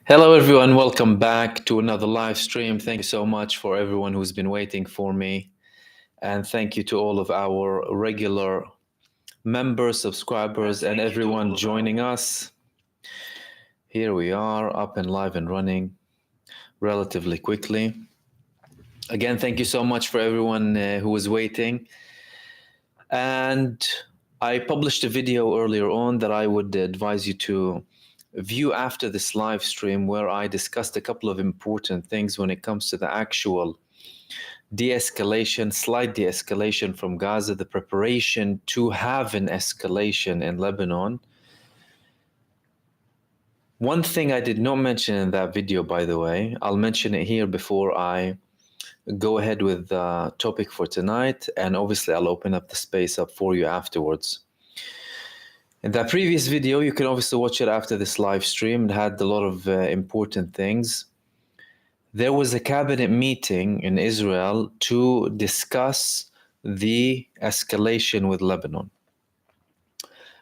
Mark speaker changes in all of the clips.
Speaker 1: Hello, everyone. Welcome back to another live stream. Thank you so much for everyone who's been waiting for me. And thank you to all of our regular members, subscribers, and everyone joining us. Here we are, up and live and running relatively quickly. Again, thank you so much for everyone who was waiting. And I published a video earlier on that I would advise you to view after this live stream, where I discussed a couple of important things when it comes to the actual de-escalation, slight de-escalation from Gaza, the preparation to have an escalation in Lebanon. One thing I did not mention in that video, by the way, I'll mention it here before I go ahead with the topic for tonight, and obviously I'll open up the space up for you afterwards. In that previous video, you can obviously watch it after this live stream. It had a lot of important things. There was a cabinet meeting in Israel to discuss the escalation with Lebanon.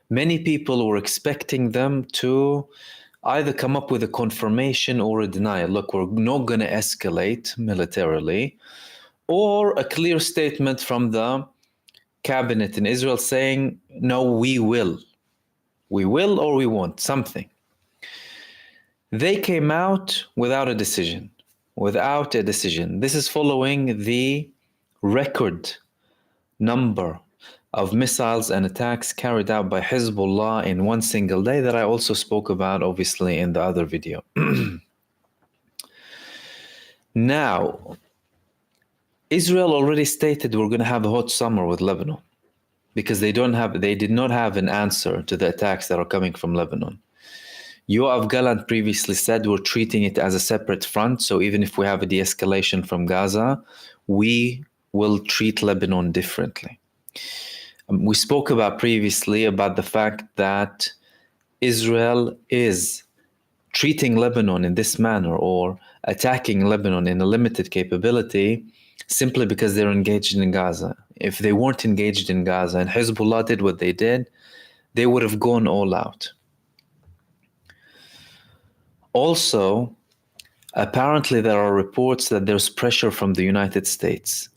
Speaker 1: Many people were expecting them to either come up with a confirmation or a denial. Look, we're not going to escalate militarily, or a clear statement from the cabinet in Israel saying, no, we will. We will or we won't, something. They came out without a decision. This is following the record number of missiles and attacks carried out by Hezbollah in one single day that I also spoke about, obviously, in the other video. Now, Israel already stated we're going to have a hot summer with Lebanon, because they did not have an answer to the attacks that are coming from Lebanon. Yoav Gallant previously said we're treating it as a separate front, so even if we have a de-escalation from Gaza, we will treat Lebanon differently. We spoke about previously about the fact that Israel is treating Lebanon in this manner, or attacking Lebanon in a limited capability, simply because they're engaged in Gaza. If they weren't engaged in Gaza and Hezbollah did what they did, they would have gone all out. Also, apparently there are reports that there's pressure from the United States.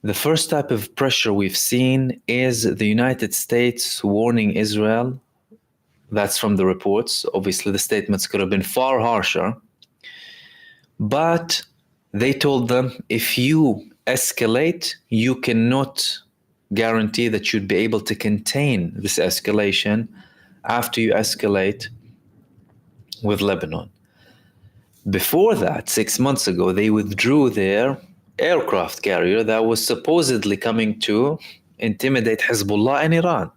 Speaker 1: The first type of pressure we've seen is the United States warning Israel. That's from the reports. Obviously, the statements could have been far harsher. But they told them, if you escalate, you cannot guarantee that you'd be able to contain this escalation after you escalate with Lebanon. Before that, 6 months ago, they withdrew their aircraft carrier that was supposedly coming to intimidate Hezbollah and Iran.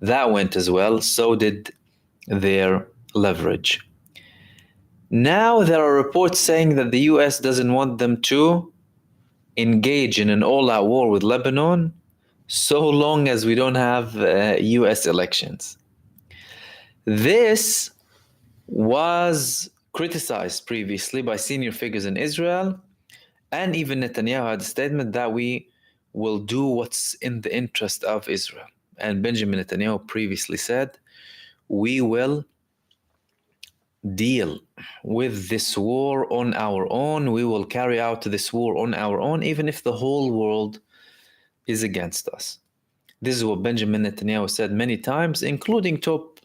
Speaker 1: That went as well, so did their leverage. Now there are reports saying that the US doesn't want them to engage in an all-out war with Lebanon so long as we don't have US elections. This was criticized previously by senior figures in Israel, and even Netanyahu had a statement that we will do what's in the interest of Israel. And Benjamin Netanyahu previously said, we will deal with this war on our own. We will carry out this war on our own, even if the whole world is against us. This is what Benjamin Netanyahu said many times, including top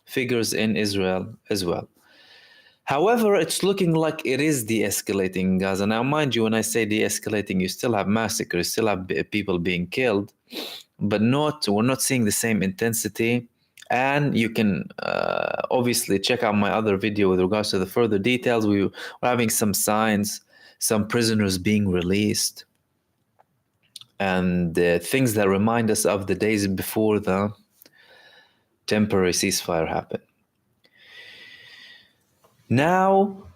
Speaker 1: figures in Israel as well. However, it's looking like it is de-escalating in Gaza. Now, mind you, when I say de-escalating, you still have massacres, you still have people being killed, but we're not seeing the same intensity. And you can obviously check out my other video with regards to the further details. We're having some signs, some prisoners being released, and things that remind us of the days before the temporary ceasefire happened. Now,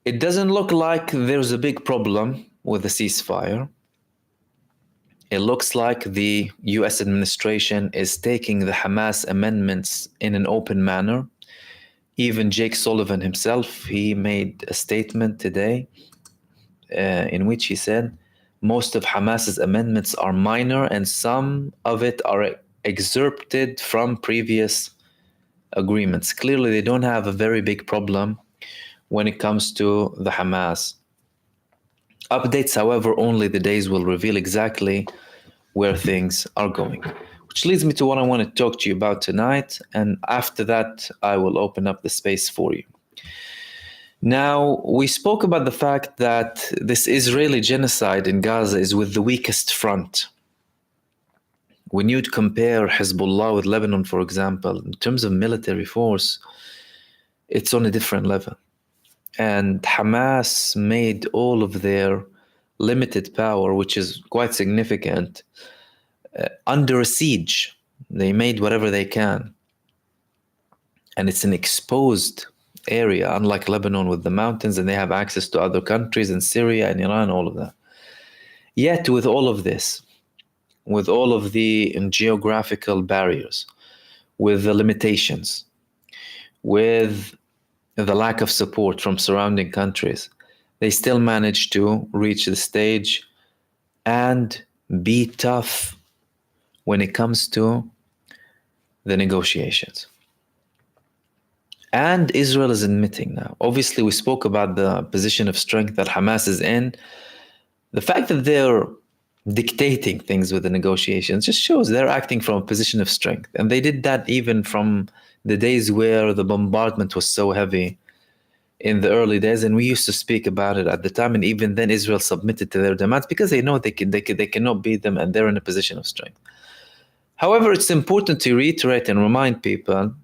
Speaker 1: it doesn't look like there's a big problem with the ceasefire. It looks like the US administration is taking the Hamas amendments in an open manner. Even Jake Sullivan himself, he made a statement today in which he said, most of Hamas's amendments are minor and some of it are excerpted from previous agreements. Clearly, they don't have a very big problem when it comes to the Hamas. Updates, however, only the days will reveal exactly where things are going. Which leads me to what I want to talk to you about tonight, and after that, I will open up the space for you. Now, we spoke about the fact that this Israeli genocide in Gaza is with the weakest front. When you'd compare Hezbollah with Lebanon, for example, in terms of military force, it's on a different level. And Hamas made all of their limited power, which is quite significant, under a siege. They made whatever they can. And it's an exposed area, unlike Lebanon with the mountains, and they have access to other countries in Syria and Iran, all of that. Yet with all of this, with all of the geographical barriers, with the limitations, with the lack of support from surrounding countries, they still manage to reach the stage and be tough when it comes to the negotiations. And Israel is admitting now. Obviously, we spoke about the position of strength that Hamas is in. The fact that they're dictating things with the negotiations just shows they're acting from a position of strength. And they did that even from the days where the bombardment was so heavy in the early days. And we used to speak about it at the time. And even then, Israel submitted to their demands because they know they cannot beat them, and they're in a position of strength. However, it's important to reiterate and remind people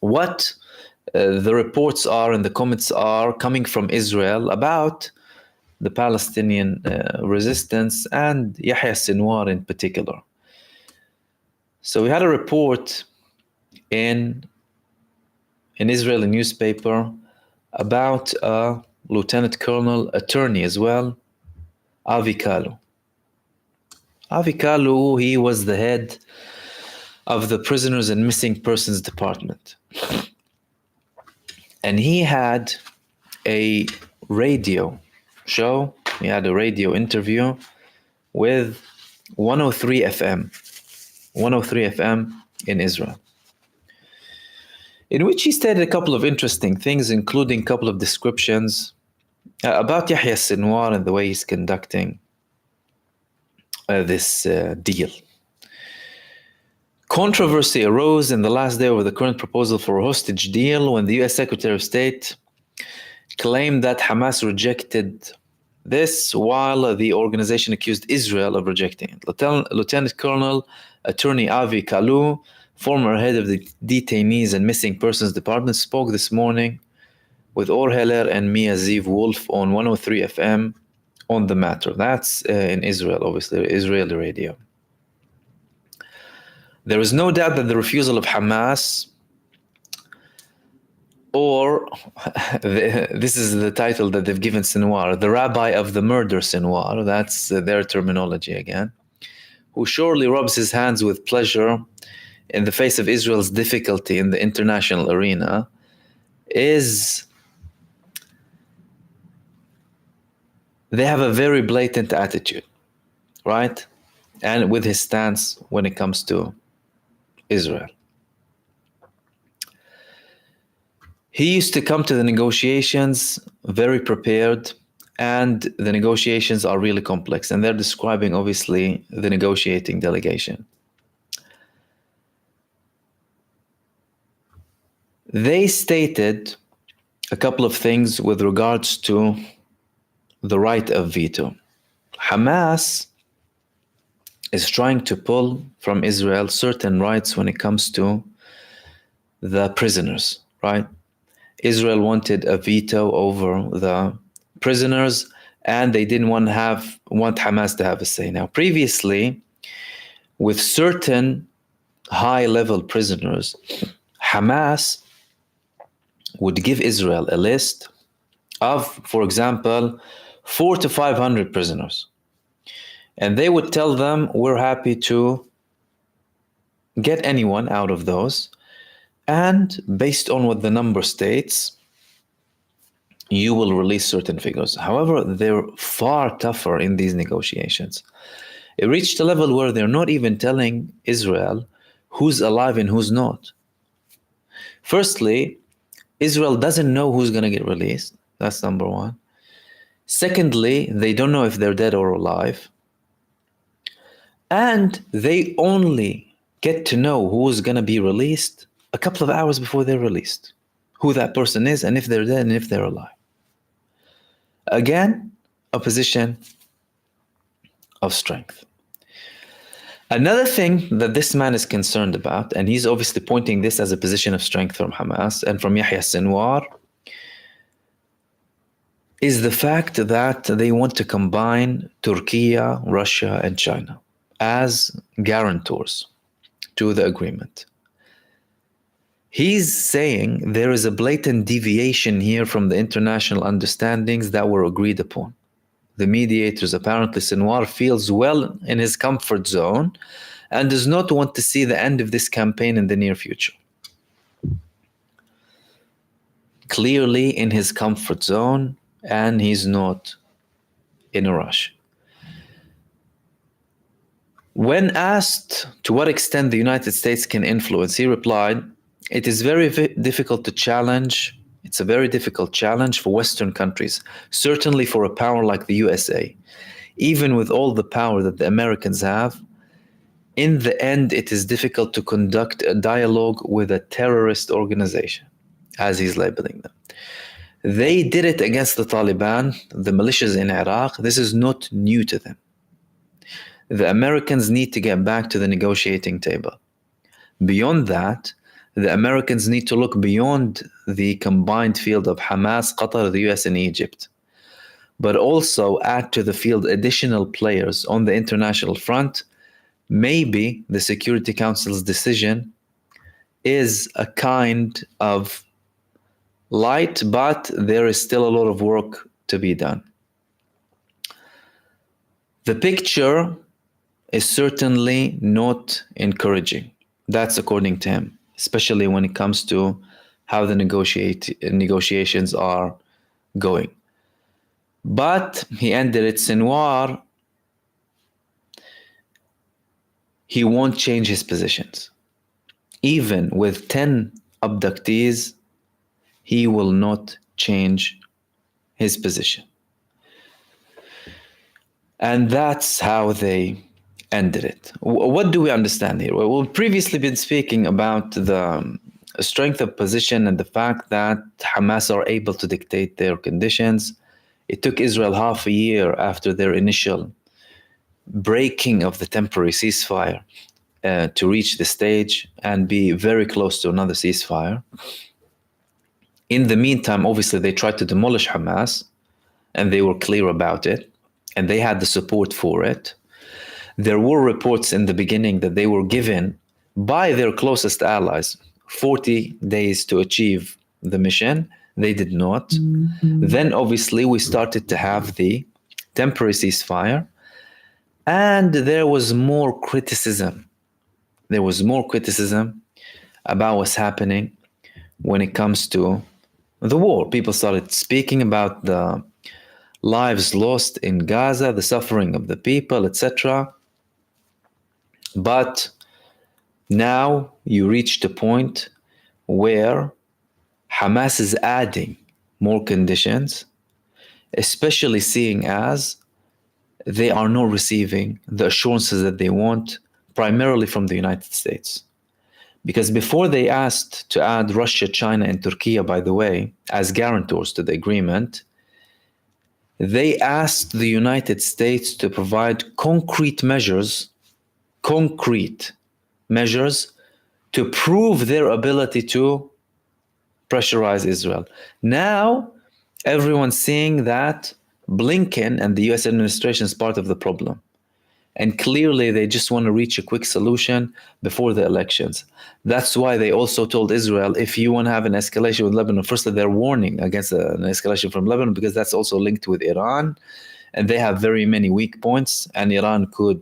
Speaker 1: what the reports are and the comments are coming from Israel about the Palestinian resistance and Yahya Sinwar in particular. So we had a report in an Israeli newspaper about a lieutenant colonel, attorney as well, Avi Kalu. Avi Kalu, he was the head of the Prisoners and Missing Persons Department. And he had a radio show, he had a radio interview with 103 FM in Israel, in which he stated a couple of interesting things, including a couple of descriptions about Yahya Sinwar and the way he's conducting this deal. Controversy arose in the last day over the current proposal for a hostage deal when the U.S. Secretary of State claimed that Hamas rejected this, while the organization accused Israel of rejecting it. Lieutenant Colonel Attorney Avi Kalu, former head of the Detainees and Missing Persons Department, spoke this morning with Or Heller and Mia Ziv Wolf on 103 FM on the matter. That's in Israel, obviously, Israeli radio. There is no doubt that the refusal of Hamas, or this is the title that they've given Sinwar, the rabbi of the murder Sinwar, that's their terminology again, who surely rubs his hands with pleasure in the face of Israel's difficulty in the international arena, is they have a very blatant attitude, right? And with his stance when it comes to Israel. He used to come to the negotiations very prepared, and the negotiations are really complex, and they're describing, obviously, the negotiating delegation. They stated a couple of things with regards to the right of veto. Hamas is trying to pull from Israel certain rights when it comes to the prisoners, right? Israel wanted a veto over the prisoners, and they didn't want Hamas to have a say. Now, previously, with certain high-level prisoners, Hamas would give Israel a list of, for example, 400 to 500 prisoners. And they would tell them, we're happy to get anyone out of those. And based on what the number states, you will release certain figures. However, they're far tougher in these negotiations. It reached a level where they're not even telling Israel who's alive and who's not. Firstly, Israel doesn't know who's going to get released. That's number one. Secondly, they don't know if they're dead or alive. And they only get to know who's going to be released a couple of hours before they're released, who that person is, and if they're dead and if they're alive. Again, a position of strength. Another thing that this man is concerned about, and he's obviously pointing this as a position of strength from Hamas and from Yahya Sinwar, is the fact that they want to combine Turkey, Russia, and China as guarantors to the agreement. He's saying there is a blatant deviation here from the international understandings that were agreed upon. The mediators, apparently Sinwar, feels well in his comfort zone and does not want to see the end of this campaign in the near future. Clearly in his comfort zone, and he's not in a rush. When asked to what extent the United States can influence, he replied, "It is very difficult to challenge. It's a very difficult challenge for Western countries, certainly for a power like the USA. Even with all the power that the Americans have, in the end, it is difficult to conduct a dialogue with a terrorist organization," as he's labeling them. They did it against the Taliban, the militias in Iraq. This is not new to them. The Americans need to get back to the negotiating table. Beyond that, the Americans need to look beyond the combined field of Hamas, Qatar, the US, and Egypt, but also add to the field additional players on the international front. Maybe the Security Council's decision is a kind of light, but there is still a lot of work to be done. The picture is certainly not encouraging. That's according to him, especially when it comes to how the negotiations are going. But he ended it, Sinwar, he won't change his positions. Even with 10 abductees, he will not change his position. And that's how they ended it. What do we understand here? Well, we've previously been speaking about the strength of position and the fact that Hamas are able to dictate their conditions. It took Israel half a year after their initial breaking of the temporary ceasefire to reach the stage and be very close to another ceasefire. In the meantime, obviously, they tried to demolish Hamas, and they were clear about it, and they had the support for it. There were reports in the beginning that they were given by their closest allies 40 days to achieve the mission. They did not. Mm-hmm. Then, obviously, we started to have the temporary ceasefire, and there was more criticism. There was more criticism about what's happening when it comes to the war. People started speaking about the lives lost in Gaza, the suffering of the people, etc. But now you reached a point where Hamas is adding more conditions, especially seeing as they are not receiving the assurances that they want, primarily from the United States. Because before they asked to add Russia, China, and Turkey, by the way, as guarantors to the agreement, they asked the United States to provide concrete measures to prove their ability to pressurize Israel. Now, everyone's seeing that Blinken and the US administration is part of the problem. And clearly, they just want to reach a quick solution before the elections. That's why they also told Israel, if you want to have an escalation with Lebanon, firstly, they're warning against an escalation from Lebanon because that's also linked with Iran. And they have very many weak points, and Iran could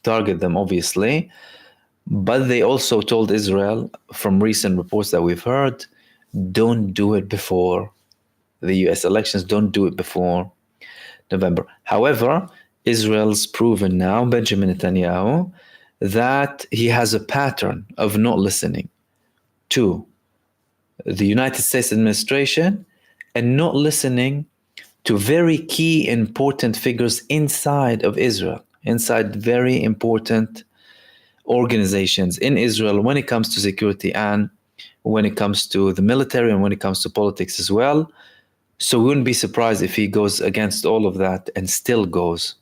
Speaker 1: target them, obviously. But they also told Israel, from recent reports that we've heard, don't do it before the US elections, don't do it before November. However, Israel's proven now, Benjamin the United States administration and not listening to very key important figures inside of Israel, inside very important organizations in Israel when it comes to security and when it comes to the military and when it comes to politics as well. So we wouldn't be surprised if he goes against all of that and still goes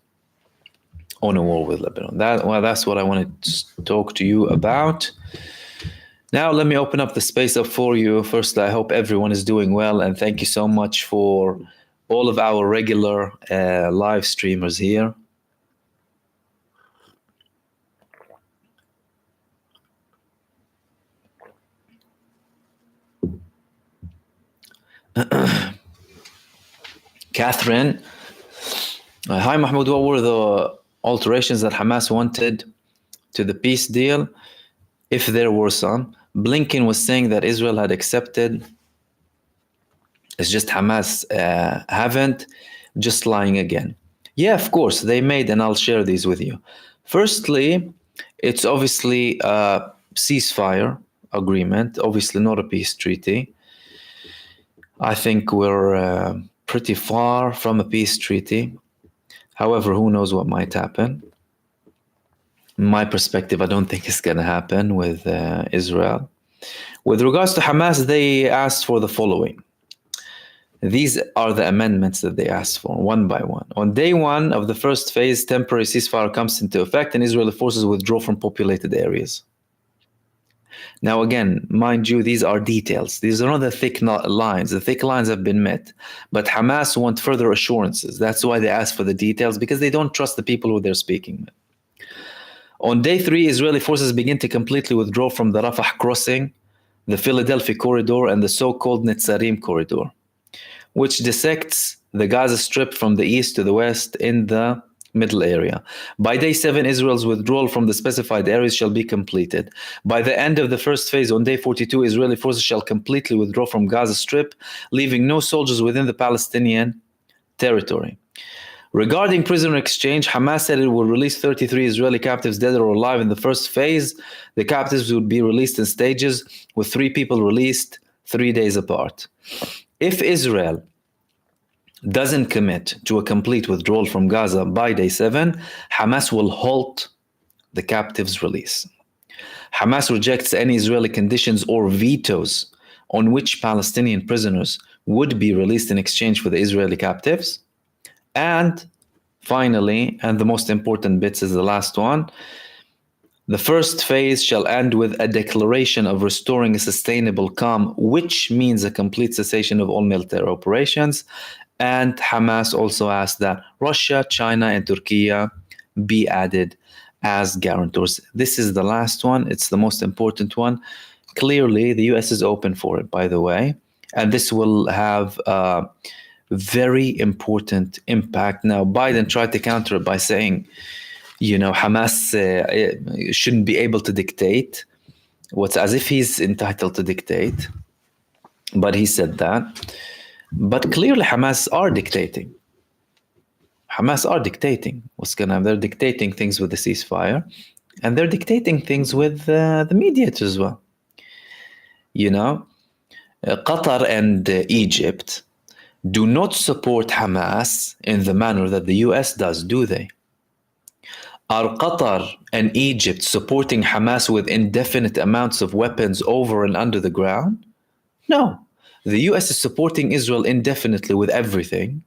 Speaker 1: on a war with Lebanon. That's what I wanted to talk to you about. Now, let me open up the space up for you. First, I hope everyone is doing well, and thank you so much for all of our regular live streamers here. Catherine, hi Mahmoud, what were the alterations that Hamas wanted to the peace deal, if there were some? Blinken was saying that Israel had accepted. It's just Hamas haven't. Just lying again. Yeah, of course, they made, and I'll share these with you. Firstly, it's obviously a ceasefire agreement, obviously not a peace treaty. I think we're pretty far from a peace treaty. However, who knows what might happen. In my perspective, I don't think it's going to happen with Israel. With regards to Hamas, they asked for the following. These are the amendments that they asked for, one by one. On day one of the first phase, temporary ceasefire comes into effect and Israeli forces withdraw from populated areas. Now, again, mind you, these are details. These are not the thick lines. The thick lines have been met. But Hamas want further assurances. That's why they ask for the details, because they don't trust the people who they're speaking with. On day three, Israeli forces begin to completely withdraw from the Rafah crossing, the Philadelphia corridor, and the so-called Netzarim corridor, which dissects the Gaza Strip from the east to the west in the middle area. By day 7, Israel's withdrawal from the specified areas shall be completed. By the end of the first phase, on day 42, Israeli forces shall completely withdraw from Gaza Strip, leaving no soldiers within the Palestinian territory. Regarding prisoner exchange, Hamas said it will release 33 Israeli captives dead or alive in the first phase. The captives would be released in stages, with 3 people released 3 days apart. If Israel doesn't commit to a complete withdrawal from Gaza by day 7, Hamas will halt the captives' release. Hamas rejects any Israeli conditions or vetoes on which Palestinian prisoners would be released in exchange for the Israeli captives. And finally, and the most important bits is the last one, the first phase shall end with a declaration of restoring a sustainable calm, which means a complete cessation of all military operations. And Hamas also asked that Russia, China, and Turkey be added as guarantors. This is the last one. It's the most important one. Clearly, the US is open for it, by the way. And this will have a very important impact. Now, Biden tried to counter it by saying, Hamas shouldn't be able to dictate. What's as if he's entitled to dictate. But he said that. But clearly Hamas are dictating. What's going on? They're dictating things with the ceasefire. And they're dictating things with the mediators as well. Qatar and Egypt do not support Hamas in the manner that the US does, do they? Are Qatar and Egypt supporting Hamas with indefinite amounts of weapons over and under the ground? No. The US is supporting Israel indefinitely with everything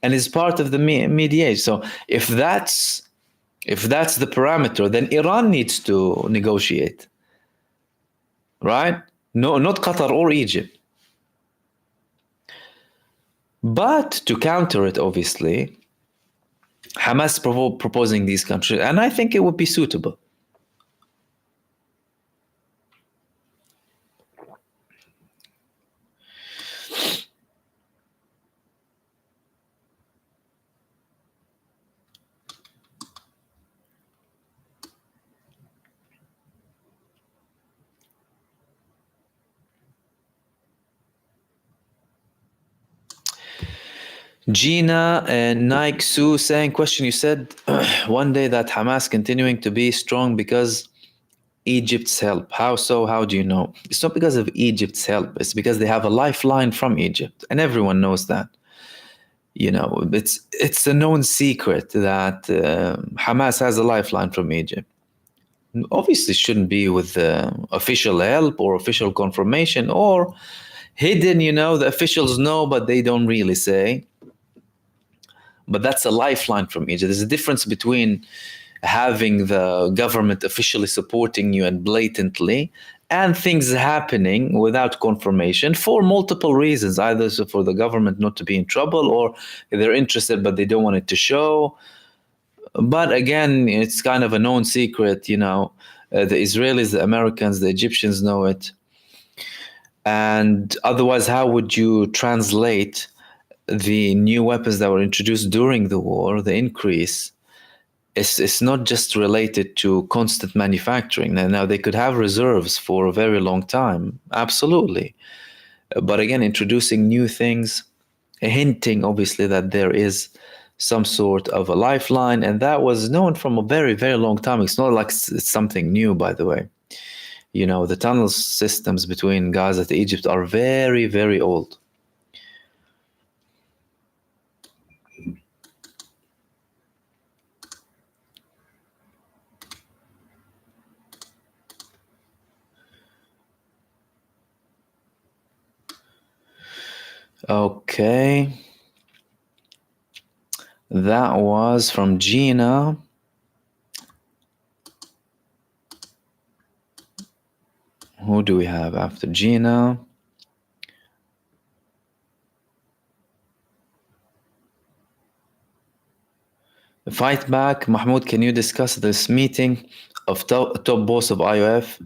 Speaker 1: and is part of the mediation. So if that's the parameter, then Iran needs to negotiate. Right? No, not Qatar or Egypt. But to counter it, obviously, Hamas proposing these countries, and I think it would be suitable. Gina and Nike Sue saying, question, you said one day that Hamas continuing to be strong because Egypt's help. How so? How do you know? It's not because of Egypt's help. It's because they have a lifeline from Egypt, and everyone knows that. You know, it's a known secret that Hamas has a lifeline from Egypt. Obviously, shouldn't be with official help or official confirmation or hidden. You know, the officials know, but they don't really say. But that's a lifeline from Egypt. There's a difference between having the government officially supporting you and blatantly, and things happening without confirmation for multiple reasons, either for the government not to be in trouble, or they're interested but they don't want it to show. But again, it's kind of a known secret, you know. The Israelis, the Americans, the Egyptians know it. And otherwise, how would you translate the new weapons that were introduced during the war, the increase? It's not just related to constant manufacturing. Now they could have reserves for a very long time, absolutely. But again, introducing new things, hinting obviously that there is some sort of a lifeline, and that was known from a very, very long time. It's not like it's something new, by the way. You know, the tunnel systems between Gaza to Egypt are very, very old. Okay. That was from Gina. Who do we have after Gina? Fight back. Mahmoud, can you discuss this meeting of top boss of IOF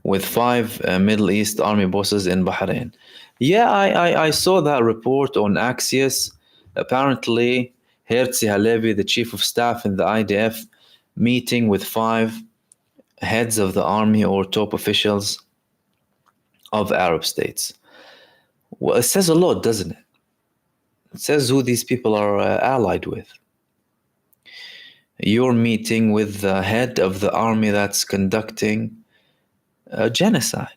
Speaker 1: with 5 Middle East army bosses in Bahrain? Yeah, I saw that report on Axios. Apparently, Herzi Halevi, the chief of staff in the IDF, meeting with 5 heads of the army or top officials of Arab states. Well, it says a lot, doesn't it? It says who these people are allied with. You're meeting with the head of the army that's conducting a genocide,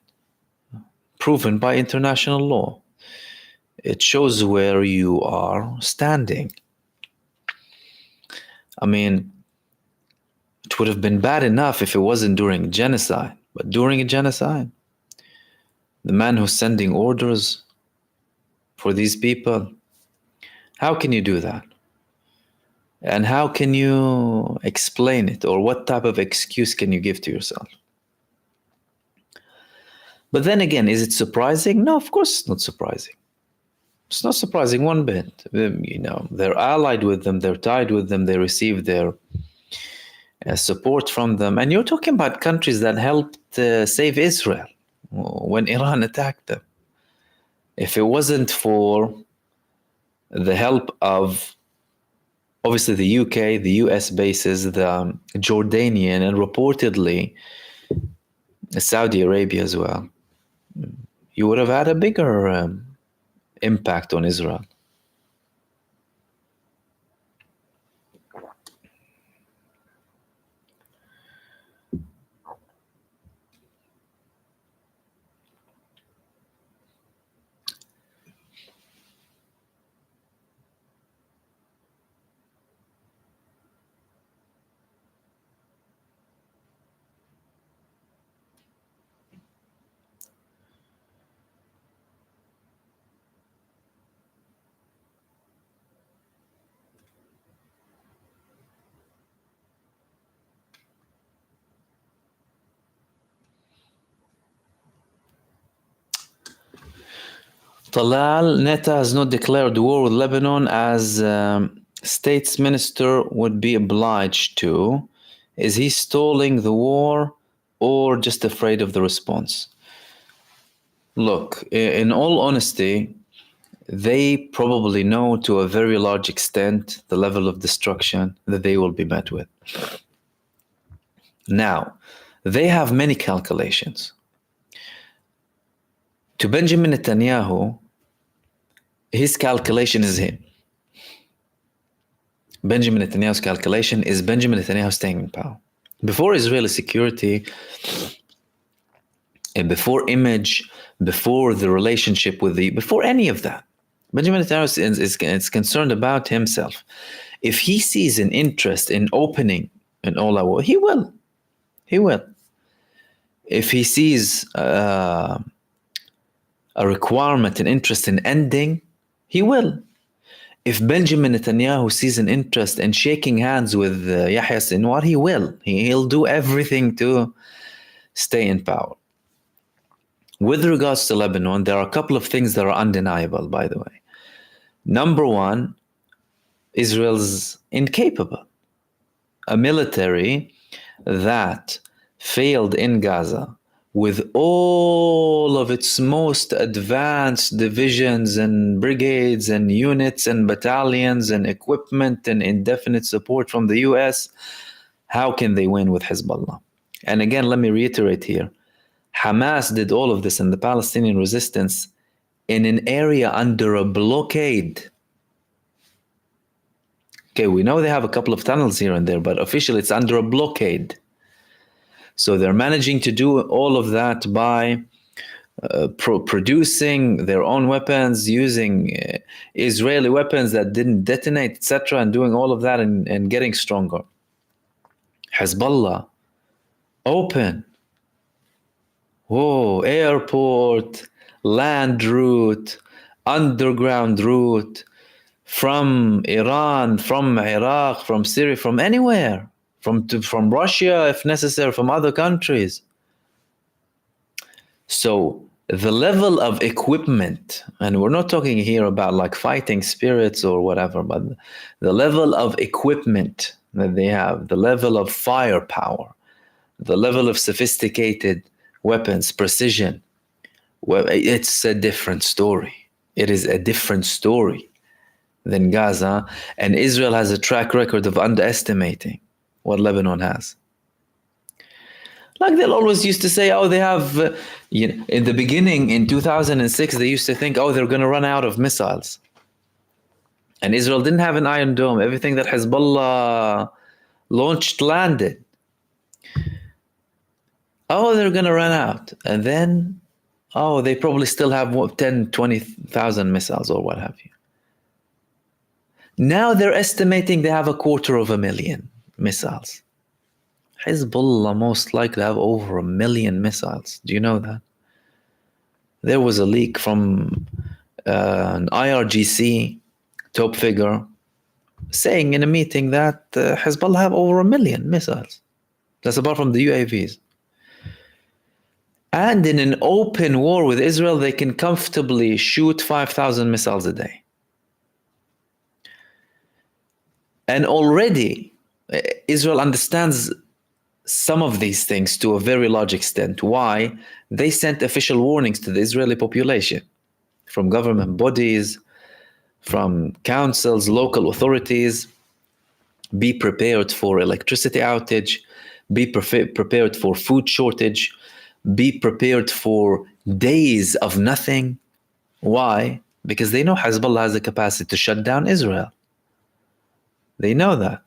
Speaker 1: proven by international law. It shows where you are standing. I mean, it would have been bad enough if it wasn't during genocide, but during a genocide, the man who's sending orders for these people, how can you do that? And how can you explain it, or what type of excuse can you give to yourself? But then again, is it surprising? No, of course it's not surprising. It's not surprising one bit. You know, they're allied with them, they're tied with them, they receive their support from them. And you're talking about countries that helped save Israel when Iran attacked them. If it wasn't for the help of obviously the UK, the US bases, the Jordanian, and reportedly Saudi Arabia as well, you would have had a bigger impact on Israel. Talal, Netta has not declared war with Lebanon as States Minister would be obliged to. Is he stalling the war or just afraid of the response? Look, in all honesty, they probably know to a very large extent the level of destruction that they will be met with. Now, they have many calculations. To Benjamin Netanyahu, his calculation is him. Benjamin Netanyahu's calculation is Benjamin Netanyahu staying in power. Before Israeli security and before image, before the relationship with before any of that. Benjamin Netanyahu is concerned about himself. If he sees an interest in opening an all-out war, he will. He will. If he sees a requirement, an interest in ending, he will. If Benjamin Netanyahu sees an interest in shaking hands with Yahya Sinwar, he will. He'll do everything to stay in power. With regards to Lebanon, there are a couple of things that are undeniable, by the way. Number one, Israel's incapable. A military that failed in Gaza with all of its most advanced divisions and brigades and units and battalions and equipment and indefinite support from the US, how can they win with Hezbollah? And again, let me reiterate here, Hamas did all of this in the Palestinian resistance in an area under a blockade. Okay, we know they have a couple of tunnels here and there, but officially it's under a blockade. So they're managing to do all of that by producing their own weapons, using Israeli weapons that didn't detonate, etc., and doing all of that and getting stronger. Hezbollah, open. Whoa, airport, land route, underground route, from Iran, from Iraq, from Syria, from anywhere, from Russia if necessary, from other countries. So the level of equipment, and we're not talking here about like fighting spirits or whatever, but the level of equipment that they have, the level of firepower, the level of sophisticated weapons, precision, well, it's a different story. It is a different story than Gaza, and Israel has a track record of underestimating what Lebanon has. Like they'll always used to say, oh, they have, in the beginning, in 2006, they used to think, oh, they're going to run out of missiles. And Israel didn't have an Iron Dome. Everything that Hezbollah launched landed. Oh, they're going to run out. And then, oh, they probably still have 10, 20,000 missiles or what have you. Now they're estimating they have 250,000 missiles. Hezbollah most likely have over 1 million missiles. Do you know that? There was a leak from an IRGC top figure saying in a meeting that Hezbollah have over 1 million missiles. That's apart from the UAVs. And in an open war with Israel, they can comfortably shoot 5,000 missiles a day. And already, Israel understands some of these things to a very large extent. Why? They sent official warnings to the Israeli population from government bodies, from councils, local authorities. Be prepared for electricity outage. Be prepared for food shortage. Be prepared for days of nothing. Why? Because they know Hezbollah has the capacity to shut down Israel. They know that.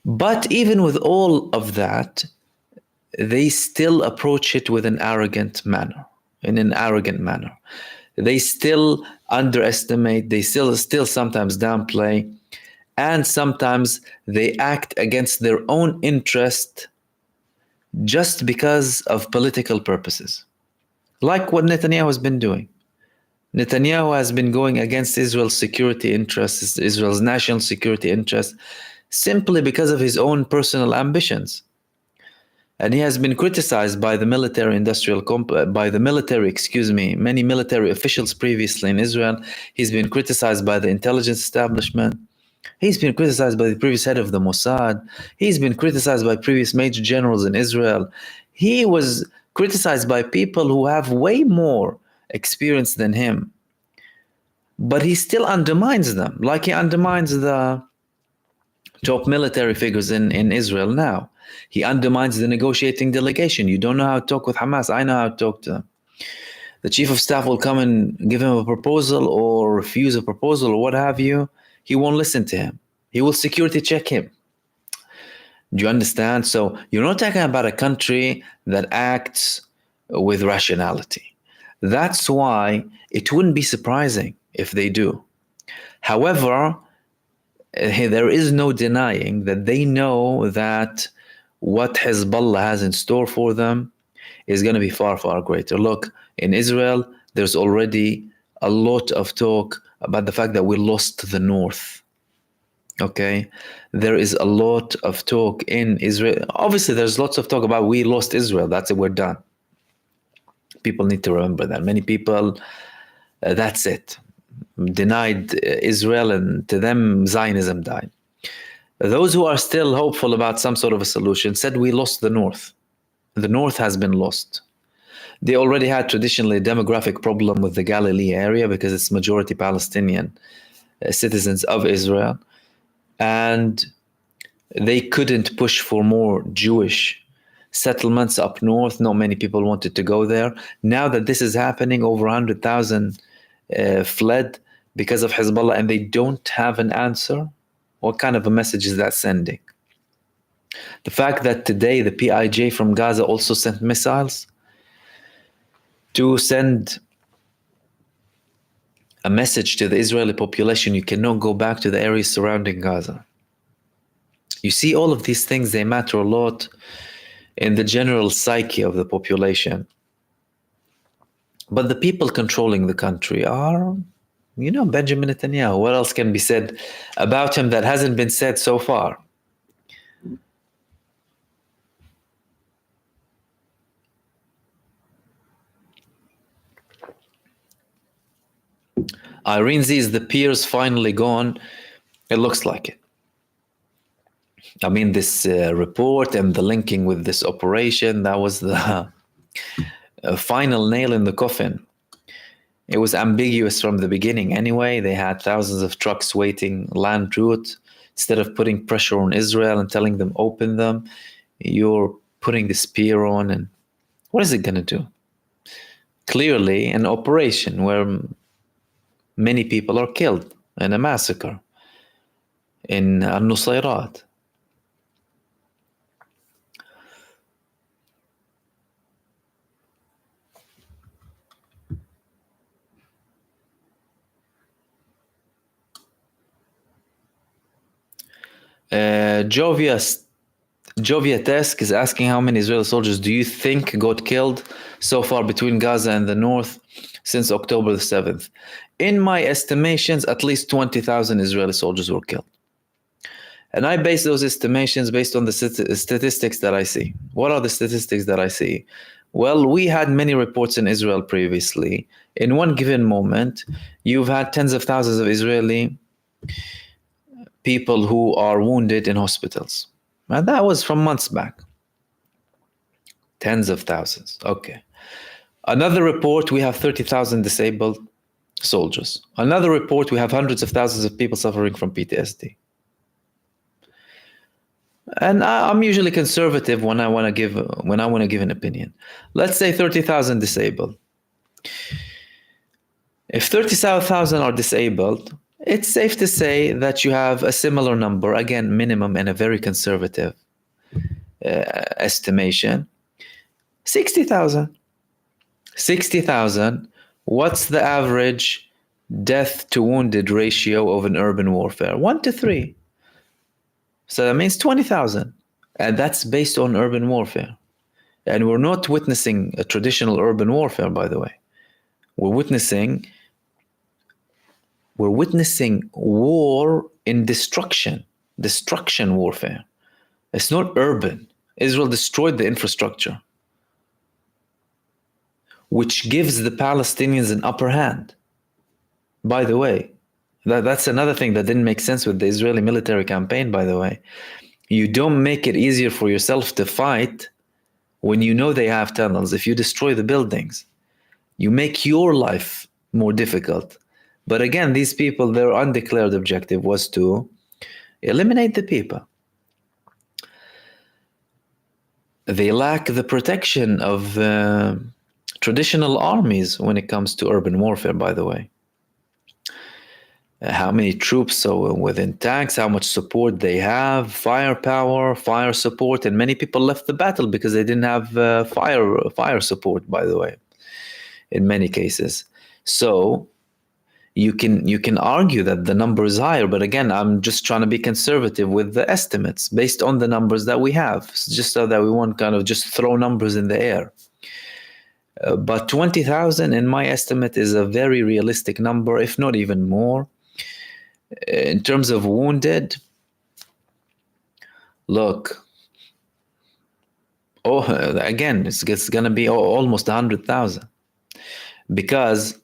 Speaker 1: But even with all of that, they still approach it with an arrogant manner, in an arrogant manner. They still underestimate, they still sometimes downplay, and sometimes they act against their own interest just because of political purposes. Like what Netanyahu has been doing. Netanyahu has been going against Israel's security interests, Israel's national security interests, simply because of his own personal ambitions. And he has been criticized by the many military officials previously in Israel. He's been criticized by the intelligence establishment. He's been criticized by the previous head of the Mossad. He's been criticized by previous major generals in Israel. He was criticized by people who have way more experience than him. But he still undermines them, like he undermines the top military figures in Israel now. He undermines the negotiating delegation. You don't know how to talk with Hamas. I know how to talk to them. The chief of staff will come and give him a proposal or refuse a proposal or what have you. He won't listen to him. He will security check him. Do you understand? So you're not talking about a country that acts with rationality. That's why it wouldn't be surprising if they do. However, there is no denying that they know that what Hezbollah has in store for them is going to be far, far greater. Look, in Israel, there's already a lot of talk about the fact that we lost the north. Okay, there is a lot of talk in Israel. Obviously, there's lots of talk about we lost Israel. That's it, we're done. People need to remember that. Many people, that's it, denied Israel, and to them, Zionism died. Those who are still hopeful about some sort of a solution said we lost the north. The north has been lost. They already had traditionally a demographic problem with the Galilee area because it's majority Palestinian citizens of Israel. And they couldn't push for more Jewish settlements up north. Not many people wanted to go there. Now that this is happening, over 100,000 fled because of Hezbollah, and they don't have an answer. What kind of a message is that sending? The fact that today the PIJ from Gaza also sent missiles to send a message to the Israeli population: you cannot go back to the areas surrounding Gaza. You see, all of these things, they matter a lot in the general psyche of the population. But the people controlling the country are, Benjamin Netanyahu. What else can be said about him that hasn't been said so far? Irene Z, is the peers finally gone? It looks like it. I mean, this report and the linking with this operation, that was the final nail in the coffin. It was ambiguous from the beginning anyway. They had thousands of trucks waiting land route. Instead of putting pressure on Israel and telling them open them, you're putting the spear on, and what is it going to do? Clearly an operation where many people are killed in a massacre in Al-Nusayrat. Joviatesk is asking, how many Israeli soldiers do you think got killed so far between Gaza and the north since October the 7th? In my estimations, at least 20,000 Israeli soldiers were killed. And I base those estimations based on the statistics that I see. What are the statistics that I see? Well, we had many reports in Israel previously. In one given moment, you've had tens of thousands of Israeli people who are wounded in hospitals. And that was from months back. Tens of thousands. Okay. Another report, we have 30,000 disabled soldiers. Another report, we have hundreds of thousands of people suffering from PTSD. And I'm usually conservative when I want to give an opinion. Let's say 30,000 disabled. If 30,000 are disabled, it's safe to say that you have a similar number, again, minimum and a very conservative estimation, 60,000. 60,000, what's the average death to wounded ratio of an urban warfare? 1 to 3. So that means 20,000. And that's based on urban warfare. And we're not witnessing a traditional urban warfare, by the way. We're witnessing war in destruction warfare. It's not urban. Israel destroyed the infrastructure, which gives the Palestinians an upper hand. By the way, that's another thing that didn't make sense with the Israeli military campaign, by the way. You don't make it easier for yourself to fight when you know they have tunnels. If you destroy the buildings, you make your life more difficult. But again, these people, their undeclared objective was to eliminate the people. They lack the protection of traditional armies when it comes to urban warfare, by the way. how many troops, so within tanks, how much support they have, firepower, fire support, and many people left the battle because they didn't have fire support, by the way, in many cases. So you can argue that the number is higher, but again, I'm just trying to be conservative with the estimates based on the numbers that we have, just so that we won't kind of just throw numbers in the air. But 20,000 in my estimate is a very realistic number, if not even more. In terms of wounded, look, again, it's going to be almost 100,000, because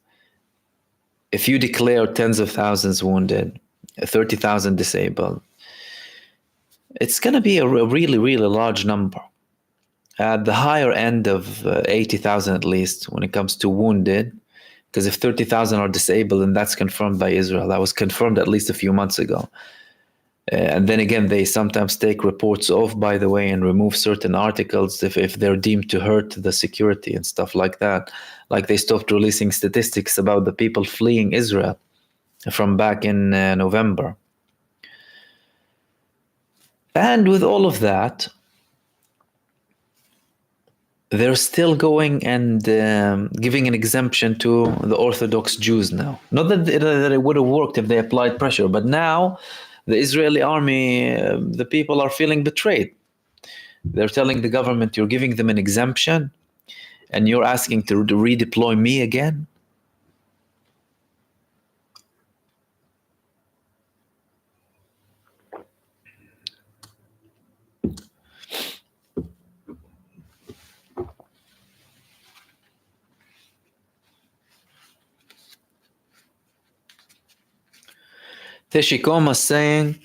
Speaker 1: if you declare tens of thousands wounded, 30,000 disabled, it's going to be a really, really large number. At the higher end of 80,000 at least when it comes to wounded, because if 30,000 are disabled, and that's confirmed by Israel, that was confirmed at least a few months ago. And then again, they sometimes take reports off, by the way, and remove certain articles if they're deemed to hurt the security and stuff like that. Like they stopped releasing statistics about the people fleeing Israel from back in November. And with all of that, they're still going and giving an exemption to the Orthodox Jews now. Not that it would have worked if they applied pressure, but now the Israeli army, the people are feeling betrayed. They're telling the government, you're giving them an exemption and you're asking to redeploy me again? Teshikoma is saying,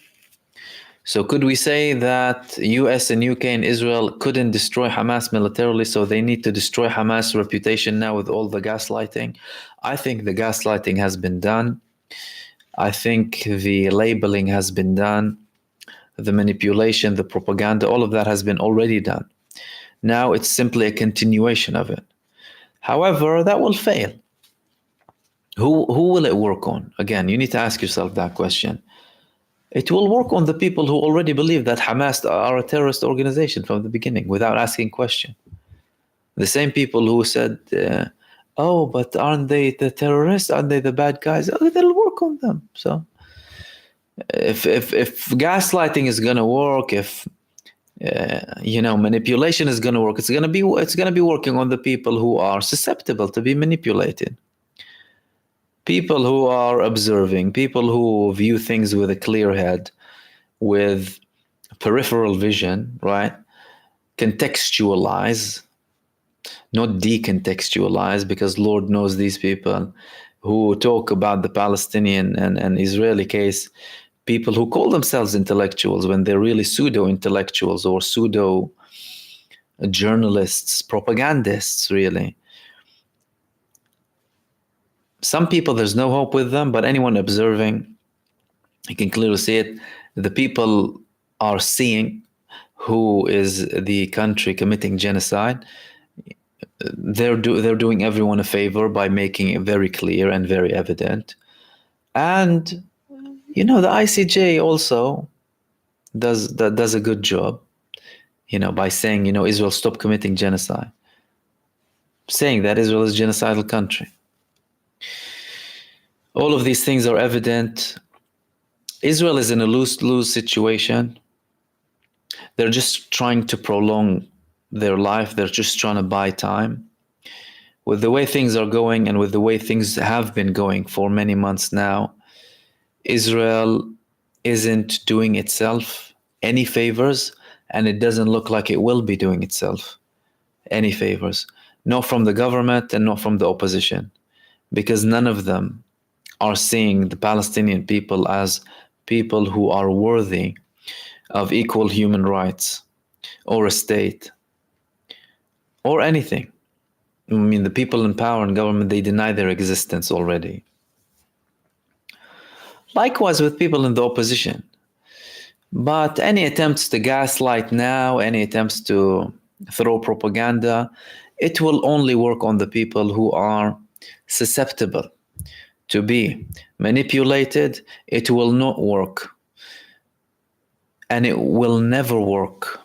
Speaker 1: so could we say that US and UK and Israel couldn't destroy Hamas militarily, so they need to destroy Hamas' reputation now with all the gaslighting? I think the gaslighting has been done. I think the labeling has been done. The manipulation, the propaganda, all of that has been already done. Now it's simply a continuation of it. However, that will fail. Who will it work on? Again, you need to ask yourself that question. It will work on the people who already believe that Hamas are a terrorist organization from the beginning without asking question. The same people who said, oh, but aren't they the terrorists? Aren't they the bad guys? Oh, they'll work on them. So if gaslighting is going to work, if manipulation is going to work, it's going to be working on the people who are susceptible to be manipulated. People who are observing, people who view things with a clear head, with peripheral vision, right? Contextualize, not decontextualize, because Lord knows these people who talk about the Palestinian and Israeli case, people who call themselves intellectuals when they're really pseudo-intellectuals or pseudo-journalists, propagandists, really. Some people, there's no hope with them, but anyone observing, you can clearly see it. The people are seeing who is the country committing genocide. They're doing everyone a favor by making it very clear and very evident. And, the ICJ also does a good job, by saying, Israel, stop committing genocide. Saying that Israel is a genocidal country. All of these things are evident. Israel is in a lose-lose situation. They're just trying to prolong their life. They're just trying to buy time. With the way things are going and with the way things have been going for many months now, Israel isn't doing itself any favors, and it doesn't look like it will be doing itself any favors. Not from the government and not from the opposition, because none of them are seeing the Palestinian people as people who are worthy of equal human rights or a state or anything. I mean, the people in power and government, they deny their existence already. Likewise with people in the opposition. But any attempts to gaslight now, any attempts to throw propaganda, it will only work on the people who are susceptible to be manipulated, it will not work. And it will never work,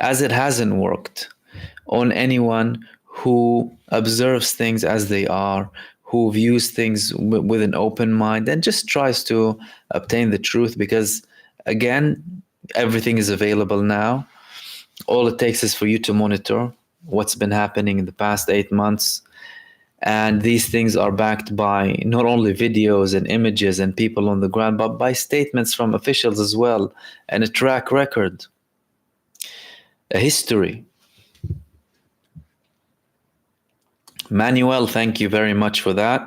Speaker 1: as it hasn't worked on anyone who observes things as they are, who views things with an open mind and just tries to obtain the truth, because again, everything is available now. All it takes is for you to monitor what's been happening in the past 8 months. And these things are backed by not only videos and images and people on the ground, but by statements from officials as well, and a track record, a history. Manuel, thank you very much for that.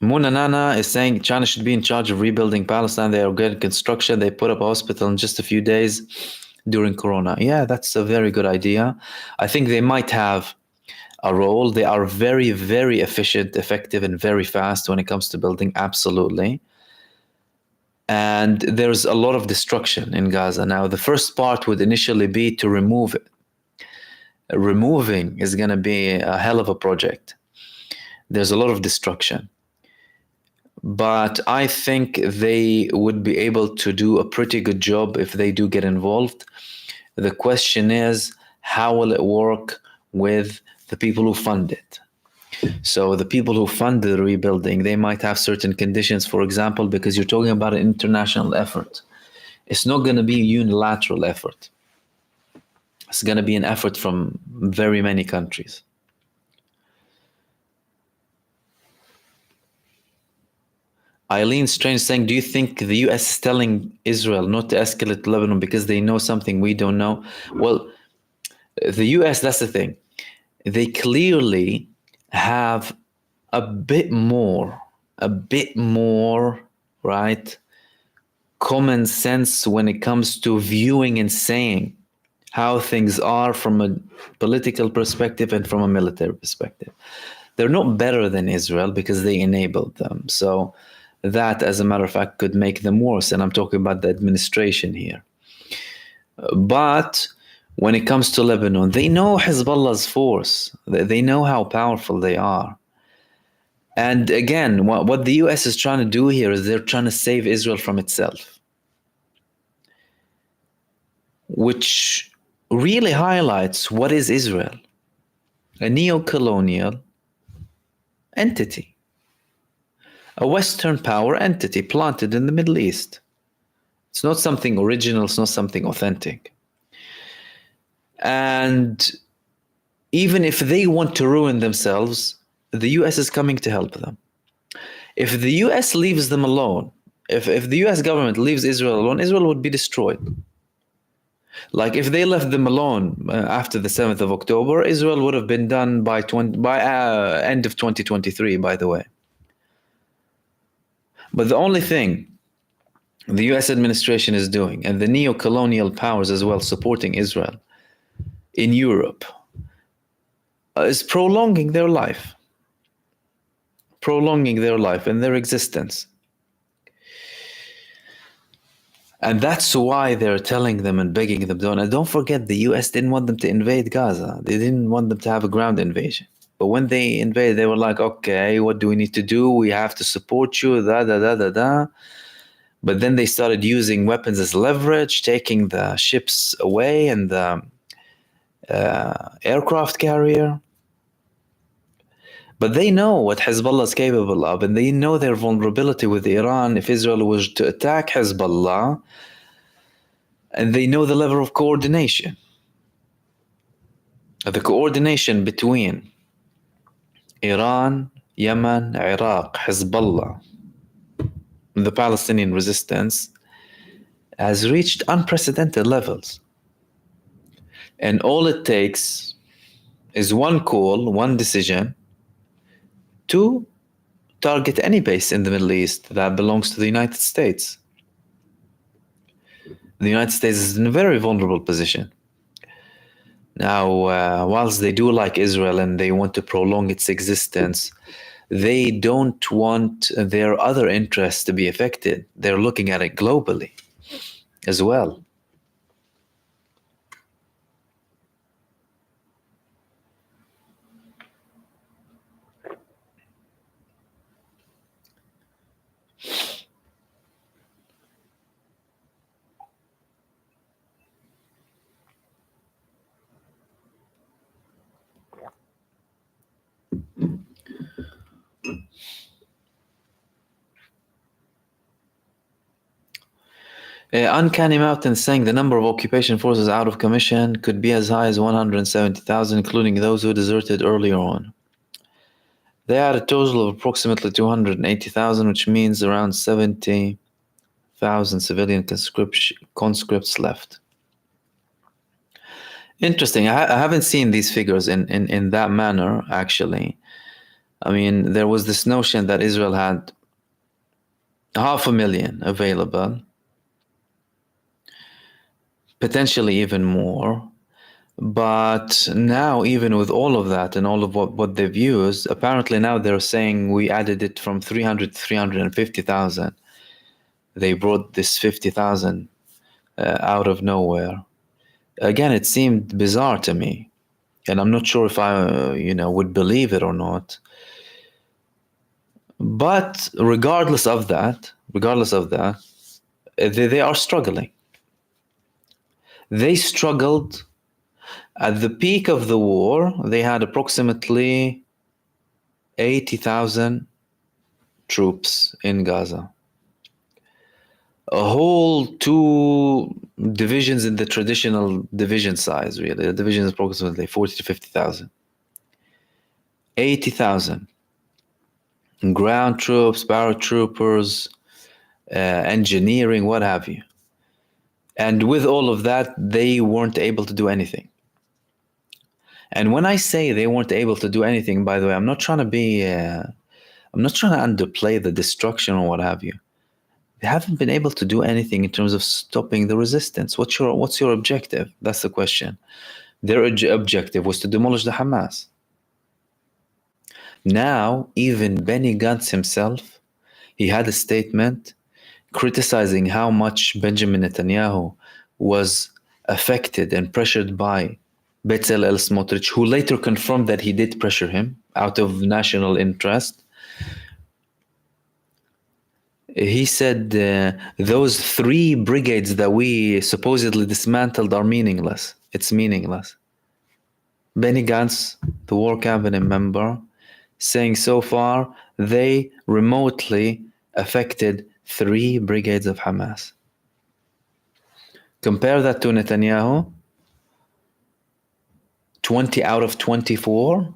Speaker 1: Muna Nana is saying China should be in charge of rebuilding Palestine. They are good at construction. They put up a hospital in just a few days during Corona. Yeah, that's a very good idea. I think they might have a role. They are very, very efficient, effective, and very fast when it comes to building. Absolutely. And there's a lot of destruction in Gaza. Now, the first part would initially be to remove it. Removing is going to be a hell of a project. There's a lot of destruction. But I think they would be able to do a pretty good job if they do get involved. The question is, how will it work with the people who fund it? So the people who fund the rebuilding, they might have certain conditions, for example, because you're talking about an international effort. It's not going to be a unilateral effort. It's going to be an effort from very many countries. Eileen Strange saying, do you think the US is telling Israel not to escalate Lebanon because they know something we don't know? Well, the US, that's the thing. They clearly have a bit more, right, common sense when it comes to viewing and saying how things are from a political perspective and from a military perspective. They're not better than Israel because they enabled them. So that, as a matter of fact, could make them worse. And I'm talking about the administration here. But when it comes to Lebanon, they know Hezbollah's force. They know how powerful they are. And again, what the US is trying to do here is they're trying to save Israel from itself, which really highlights what is Israel: a neo-colonial entity, a Western power entity planted in the Middle East. It's not something original, it's not something authentic. And even if they want to ruin themselves, the US is coming to help them. If the US leaves them alone, if the US government leaves Israel alone, Israel would be destroyed. Like if they left them alone after the 7th of October, Israel would have been done by end of 2023, by the way. But the only thing the US administration is doing, and the neo-colonial powers as well supporting Israel in Europe, is prolonging their life and their existence. And that's why they're telling them and begging them to. And don't forget, the US didn't want them to invade Gaza. They didn't want them to have a ground invasion. But when they invaded, they were like, okay, what do we need to do? We have to support you, But then they started using weapons as leverage, taking the ships away and the aircraft carrier. But they know what Hezbollah is capable of, and they know their vulnerability with Iran if Israel was to attack Hezbollah, and they know the level of coordination. The coordination between Iran, Yemen, Iraq, Hezbollah, and the Palestinian resistance has reached unprecedented levels. And all it takes is one call, one decision, to target any base in the Middle East that belongs to the United States. The United States is in a very vulnerable position. Now, whilst they do like Israel and they want to prolong its existence, they don't want their other interests to be affected. They're looking at it globally as well. Uncanny Mountain saying the number of occupation forces out of commission could be as high as 170,000, including those who deserted earlier on. They had a total of approximately 280,000, which means around 70,000 civilian conscripts left. Interesting. I haven't seen these figures in that manner, actually. I mean, there was this notion that Israel had 500,000 available, potentially even more. But now, even with all of that and all of what they've used, apparently now they're saying we added it from 300 to 350,000. They brought this 50,000 out of nowhere. Again, it seemed bizarre to me, and I'm not sure if I, would believe it or not. But regardless of that, they are struggling. They struggled at the peak of the war. They had approximately 80,000 troops in Gaza. A whole 2 divisions in the traditional division size, really. The division is approximately 40 to 50,000. 80,000. Ground troops, paratroopers, engineering, what have you. And with all of that, they weren't able to do anything. And when I say they weren't able to do anything, by the way, I'm not trying to underplay the destruction or what have you. They haven't been able to do anything in terms of stopping the resistance. What's your objective? That's the question. Their objective was to demolish the Hamas. Now, even Benny Gantz himself, he had a statement criticizing how much Benjamin Netanyahu was affected and pressured by Bezalel Smotrich, who later confirmed that he did pressure him out of national interest. He said those 3 brigades that we supposedly dismantled are meaningless. It's meaningless. Benny Gantz, the war cabinet member, saying so far they remotely affected 3 brigades of Hamas. Compare that to Netanyahu, 20 out of 24.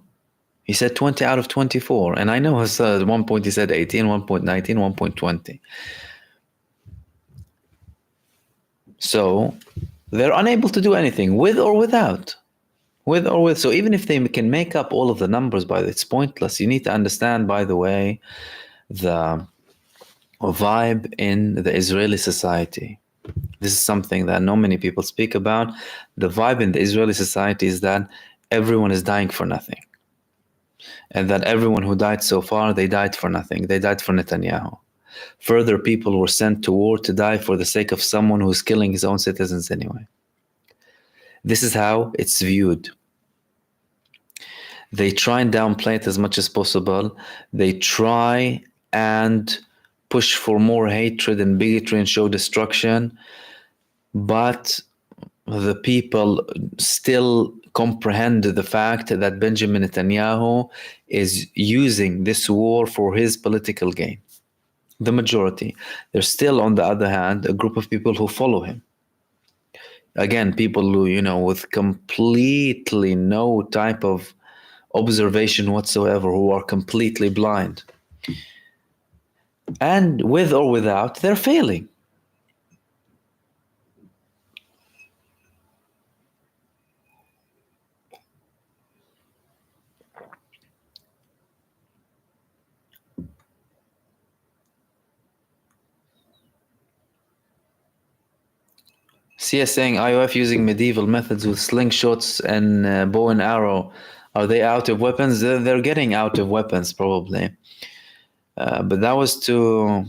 Speaker 1: He said 20 out of 24. And I know at one point he said 18, 1.19, 1.20. So they're unable to do anything, with or without. With or with. So even if they can make up all of the numbers, it's pointless. You need to understand, by the way, the vibe in the Israeli society. This is something that not many people speak about. The vibe in the Israeli society is that everyone is dying for nothing. And that everyone who died so far, they died for nothing. They died for Netanyahu. Further, people were sent to war to die for the sake of someone who's killing his own citizens anyway. This is how it's viewed. They try and downplay it as much as possible. They try and push for more hatred and bigotry and show destruction. But the people still comprehend the fact that Benjamin Netanyahu is using this war for his political gain. The majority. There's still, on the other hand, a group of people who follow him. Again, people who, with completely no type of observation whatsoever, who are completely blind. And with or without, they're failing. CS saying IOF using medieval methods with slingshots and bow and arrow. Are they out of weapons? They're getting out of weapons probably. But that was to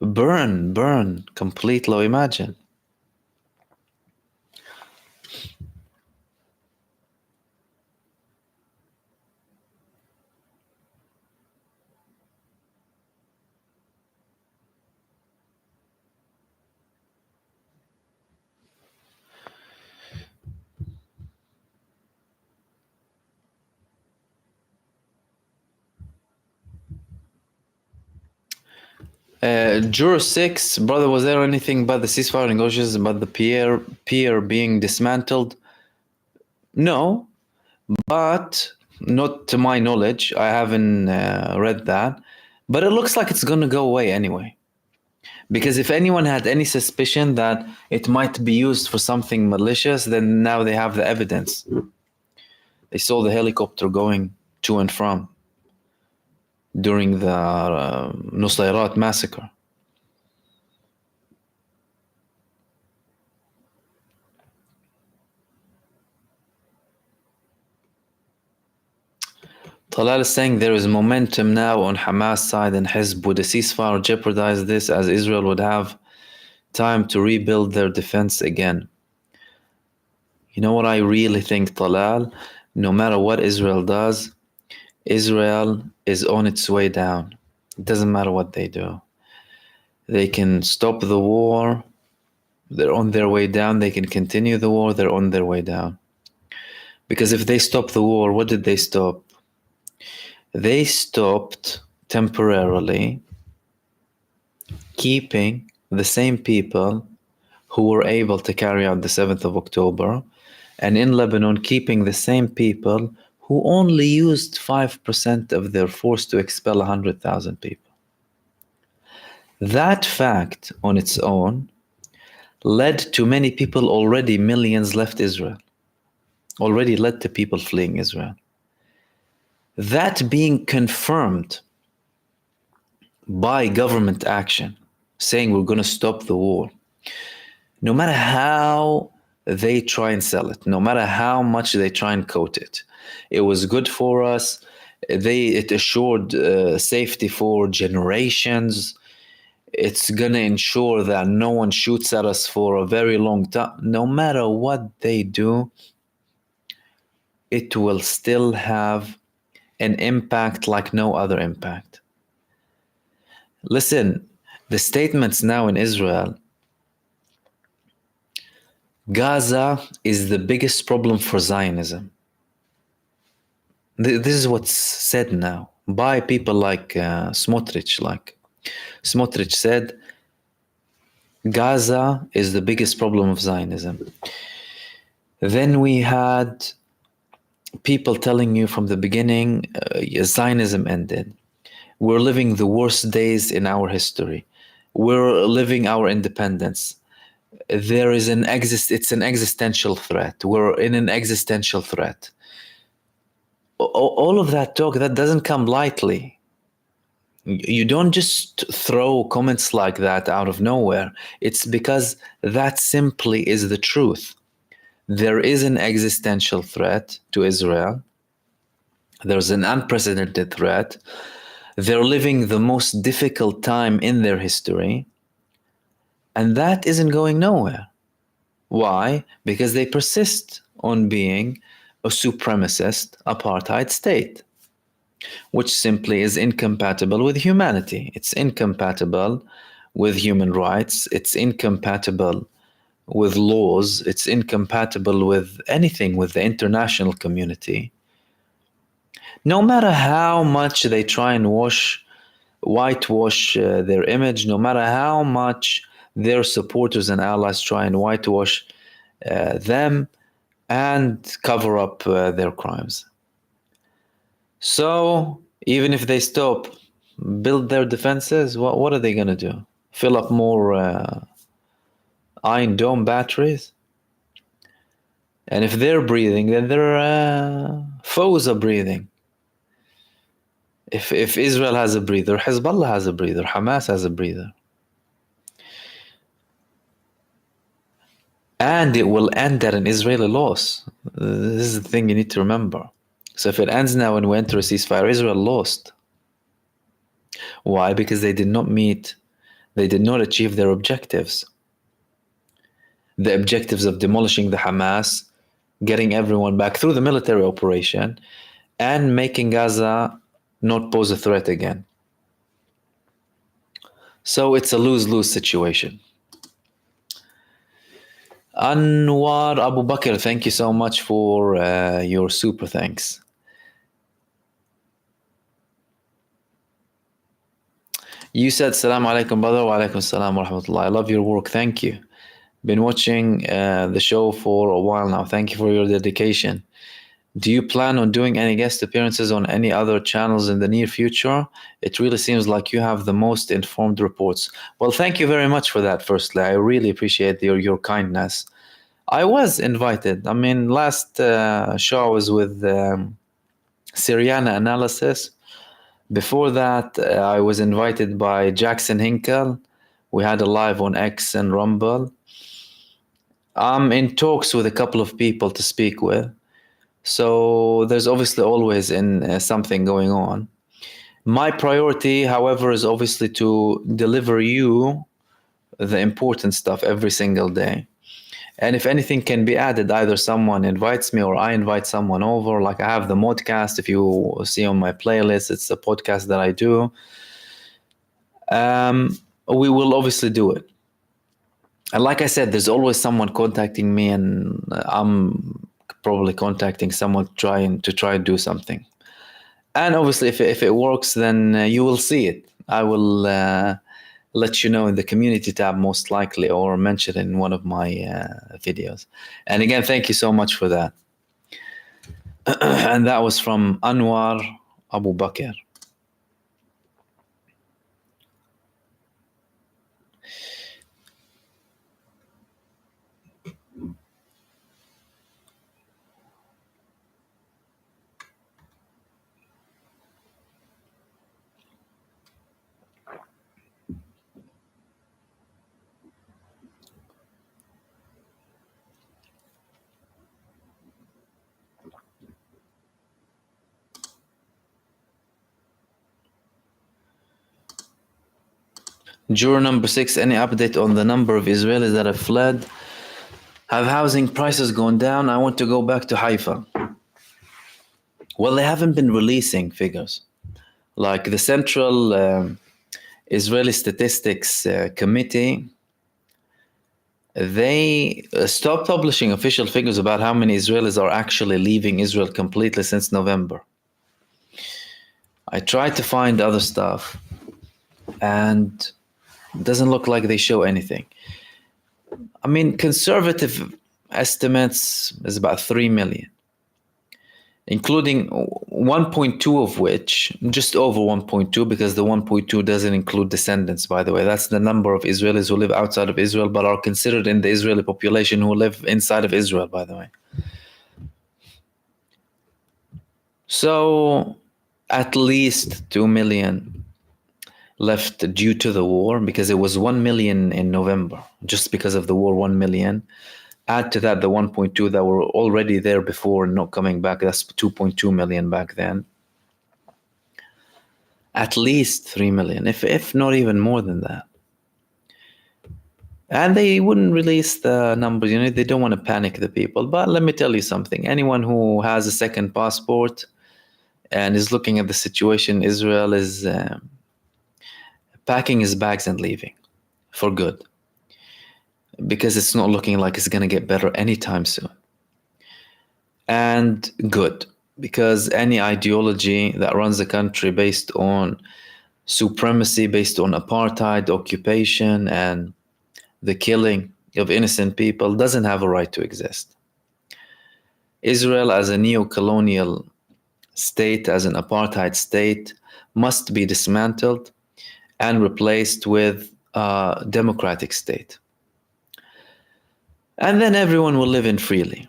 Speaker 1: burn completely. Imagine. Juror 6, brother, was there anything about the ceasefire negotiations, about the pier being dismantled? No, but not to my knowledge. I haven't read that. But it looks like it's going to go away anyway. Because if anyone had any suspicion that it might be used for something malicious, then now they have the evidence. They saw the helicopter going to and from during the Nusayrat massacre. Talal is saying there is momentum now on Hamas side and Hezb. Would a ceasefire jeopardize this, as Israel would have time to rebuild their defense again? You know what I really think, Talal? No matter what Israel does, Israel is on its way down. It doesn't matter what they do. They can stop the war. They're on their way down. They can continue the war. They're on their way down. Because if they stop the war, what did they stop? They stopped temporarily keeping the same people who were able to carry out the 7th of October, and in Lebanon keeping the same people who only used 5% of their force to expel 100,000 people. That fact on its own led to many people, already millions left Israel, already led to people fleeing Israel. That being confirmed by government action, saying we're going to stop the war, no matter how they try and sell it, no matter how much they try and coat it, it was good for us. It assured safety for generations. It's going to ensure that no one shoots at us for a very long time. No matter what they do, it will still have an impact like no other impact. Listen, the statements now in Israel, Gaza is the biggest problem for Zionism. This is what's said now by people like Smotrich. Like Smotrich said, Gaza is the biggest problem of Zionism. Then we had people telling you from the beginning, Zionism ended. We're living the worst days in our history. We're living our independence. There is it's an existential threat. We're in an existential threat. All of that talk, that doesn't come lightly. You don't just throw comments like that out of nowhere. It's because that simply is the truth. There is an existential threat to Israel. There's an unprecedented threat. They're living the most difficult time in their history. And that isn't going nowhere. Why? Because they persist on being a supremacist apartheid state, which simply is incompatible with humanity. It's incompatible with human rights. It's incompatible with laws. It's incompatible with anything, with the international community. No matter how much they try and whitewash their image, no matter how much their supporters and allies try and whitewash them and cover up their crimes. So even if they stop, build their defenses, what are they going to do? Fill up more Iron Dome batteries? And if they're breathing, then their foes are breathing. If Israel has a breather, Hezbollah has a breather, Hamas has a breather. And it will end at an Israeli loss. This is the thing you need to remember. So if it ends now and we enter a ceasefire, Israel lost. Why? Because they did not achieve their objectives. The objectives of demolishing the Hamas, getting everyone back through the military operation, and making Gaza not pose a threat again. So it's a lose-lose situation. Anwar Abu Bakr, thank you so much for your super thanks. You said salam alaikum, brother. Wa alaikum salam wa rahmatullah. I love your work. Thank you. Been watching the show for a while now. Thank you for your dedication. Do you plan on doing any guest appearances on any other channels in the near future? It really seems like you have the most informed reports. Well, thank you very much for that, firstly. I really appreciate your kindness. I was invited. I mean, last show I was with Syriana Analysis. Before that, I was invited by Jackson Hinkle. We had a live on X and Rumble. I'm in talks with a couple of people to speak with. So there's obviously always something going on. My priority, however, is obviously to deliver you the important stuff every single day. And if anything can be added, either someone invites me or I invite someone over. Like I have the modcast, if you see on my playlist, it's a podcast that I do. We will obviously do it. And like I said, there's always someone contacting me, and I'm probably contacting someone trying to do something. And obviously, if it works, then you will see it. I will let you know in the community tab, most likely, or mention it in one of my videos. And again, thank you so much for that. And that was from Anwar Abu Bakr. Juror number 6, any update on the number of Israelis that have fled? Have housing prices gone down? I want to go back to Haifa. Well, they haven't been releasing figures. Like the Central Israeli Statistics Committee, they stopped publishing official figures about how many Israelis are actually leaving Israel completely since November. I tried to find other stuff, and it doesn't look like they show anything. I mean, conservative estimates is about 3 million, including 1.2 of which, just over 1.2, because the 1.2 doesn't include descendants, by the way. That's the number of Israelis who live outside of Israel but are considered in the Israeli population who live inside of Israel, by the way. So at least 2 million left due to the war, because it was 1 million in November, just because of the war, 1 million. Add to that the 1.2 that were already there before and not coming back. That's 2.2 million back then. At least 3 million, if not even more than that. And they wouldn't release the numbers, they don't want to panic the people. But let me tell you something. Anyone who has a second passport and is looking at the situation, Israel is packing his bags and leaving for good. Because it's not looking like it's going to get better anytime soon. And good, because any ideology that runs the country based on supremacy, based on apartheid, occupation, and the killing of innocent people doesn't have a right to exist. Israel as a neo-colonial state, as an apartheid state, must be dismantled and replaced with a democratic state. And then everyone will live in freely.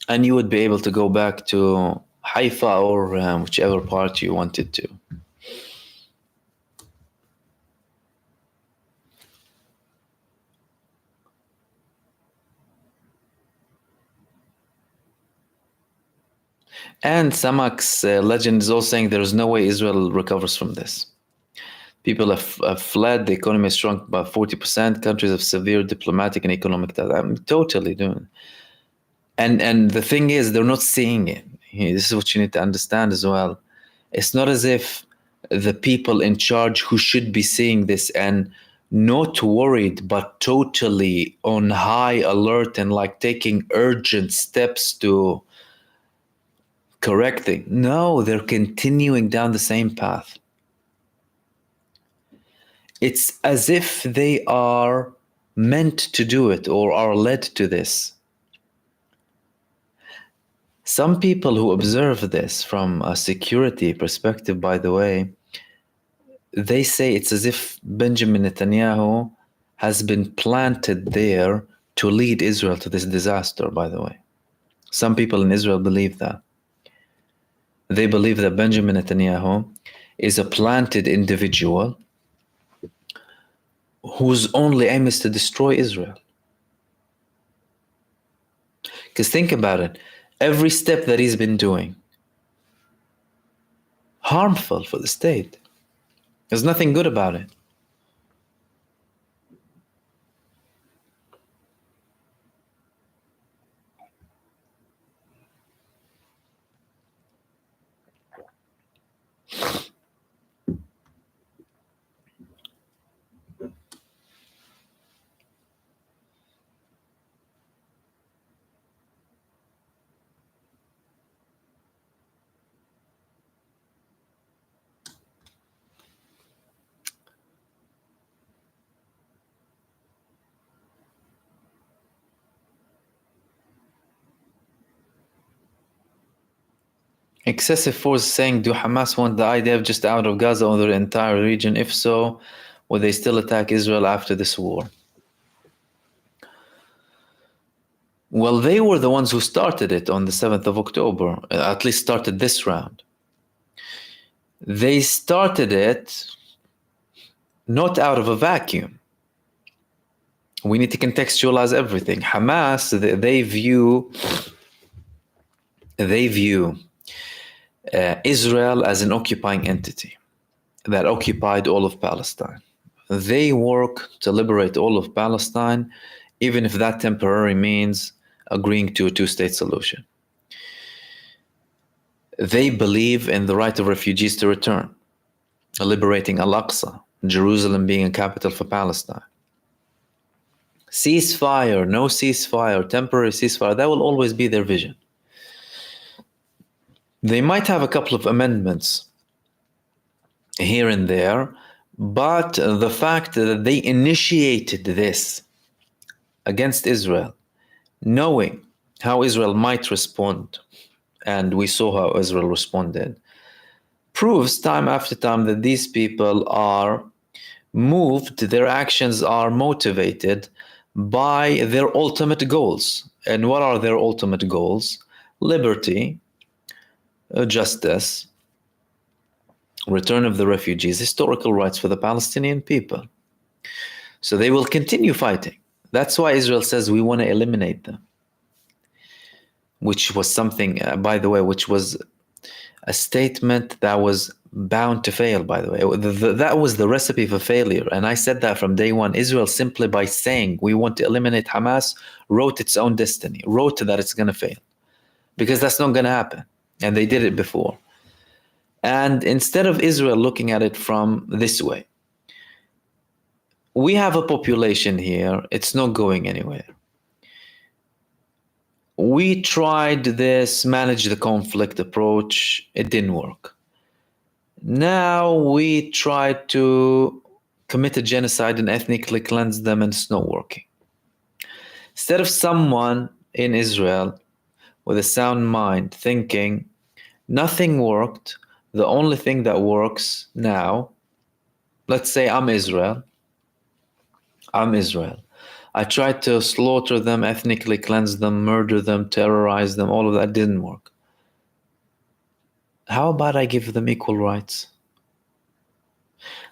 Speaker 1: And you would be able to go back to Haifa or whichever part you wanted to. And Samak's legend is also saying there is no way Israel recovers from this. People have fled, the economy has shrunk by 40%, countries have severe diplomatic and economic debt. I'm totally doing it. And the thing is, they're not seeing it. This is what you need to understand as well. It's not as if the people in charge who should be seeing this and not worried, but totally on high alert and like taking urgent steps to correcting. No, they're continuing down the same path. It's as if they are meant to do it or are led to this. Some people who observe this from a security perspective, by the way, they say it's as if Benjamin Netanyahu has been planted there to lead Israel to this disaster, by the way. Some people in Israel believe that. They believe that Benjamin Netanyahu is a planted individual whose only aim is to destroy Israel. Because think about it, every step that he's been doing, harmful for the state. There's nothing good about it. Excessive force saying, do Hamas want the IDF just out of Gaza or the entire region? If so, will they still attack Israel after this war? Well, they were the ones who started it on the 7th of October, at least started this round. They started it not out of a vacuum. We need to contextualize everything. Hamas, they view Israel as an occupying entity that occupied all of Palestine. They work to liberate all of Palestine, even if that temporarily means agreeing to a two-state solution. They believe in the right of refugees to return, liberating Al-Aqsa, Jerusalem being a capital for Palestine. Ceasefire, no ceasefire, temporary ceasefire, that will always be their vision. They might have a couple of amendments here and there, but the fact that they initiated this against Israel, knowing how Israel might respond, and we saw how Israel responded, proves time after time that these people are moved, their actions are motivated by their ultimate goals. And what are their ultimate goals? Liberty, justice, return of the refugees, historical rights for the Palestinian people. So they will continue fighting. That's why Israel says we want to eliminate them, which was something, by the way, which was a statement that was bound to fail, by the way. That was the recipe for failure. And I said that from day one. Israel, simply by saying we want to eliminate Hamas, wrote its own destiny, wrote that it's going to fail. Because that's not going to happen. And they did it before. And instead of Israel looking at it from this way, we have a population here, it's not going anywhere. We tried this manage the conflict approach, it didn't work. Now we try to commit a genocide and ethnically cleanse them, and it's not working. Instead of someone in Israel with a sound mind thinking nothing worked, the only thing that works now, let's say I'm Israel. I tried to slaughter them, ethnically cleanse them, murder them, terrorize them, all of that didn't work. How about I give them equal rights?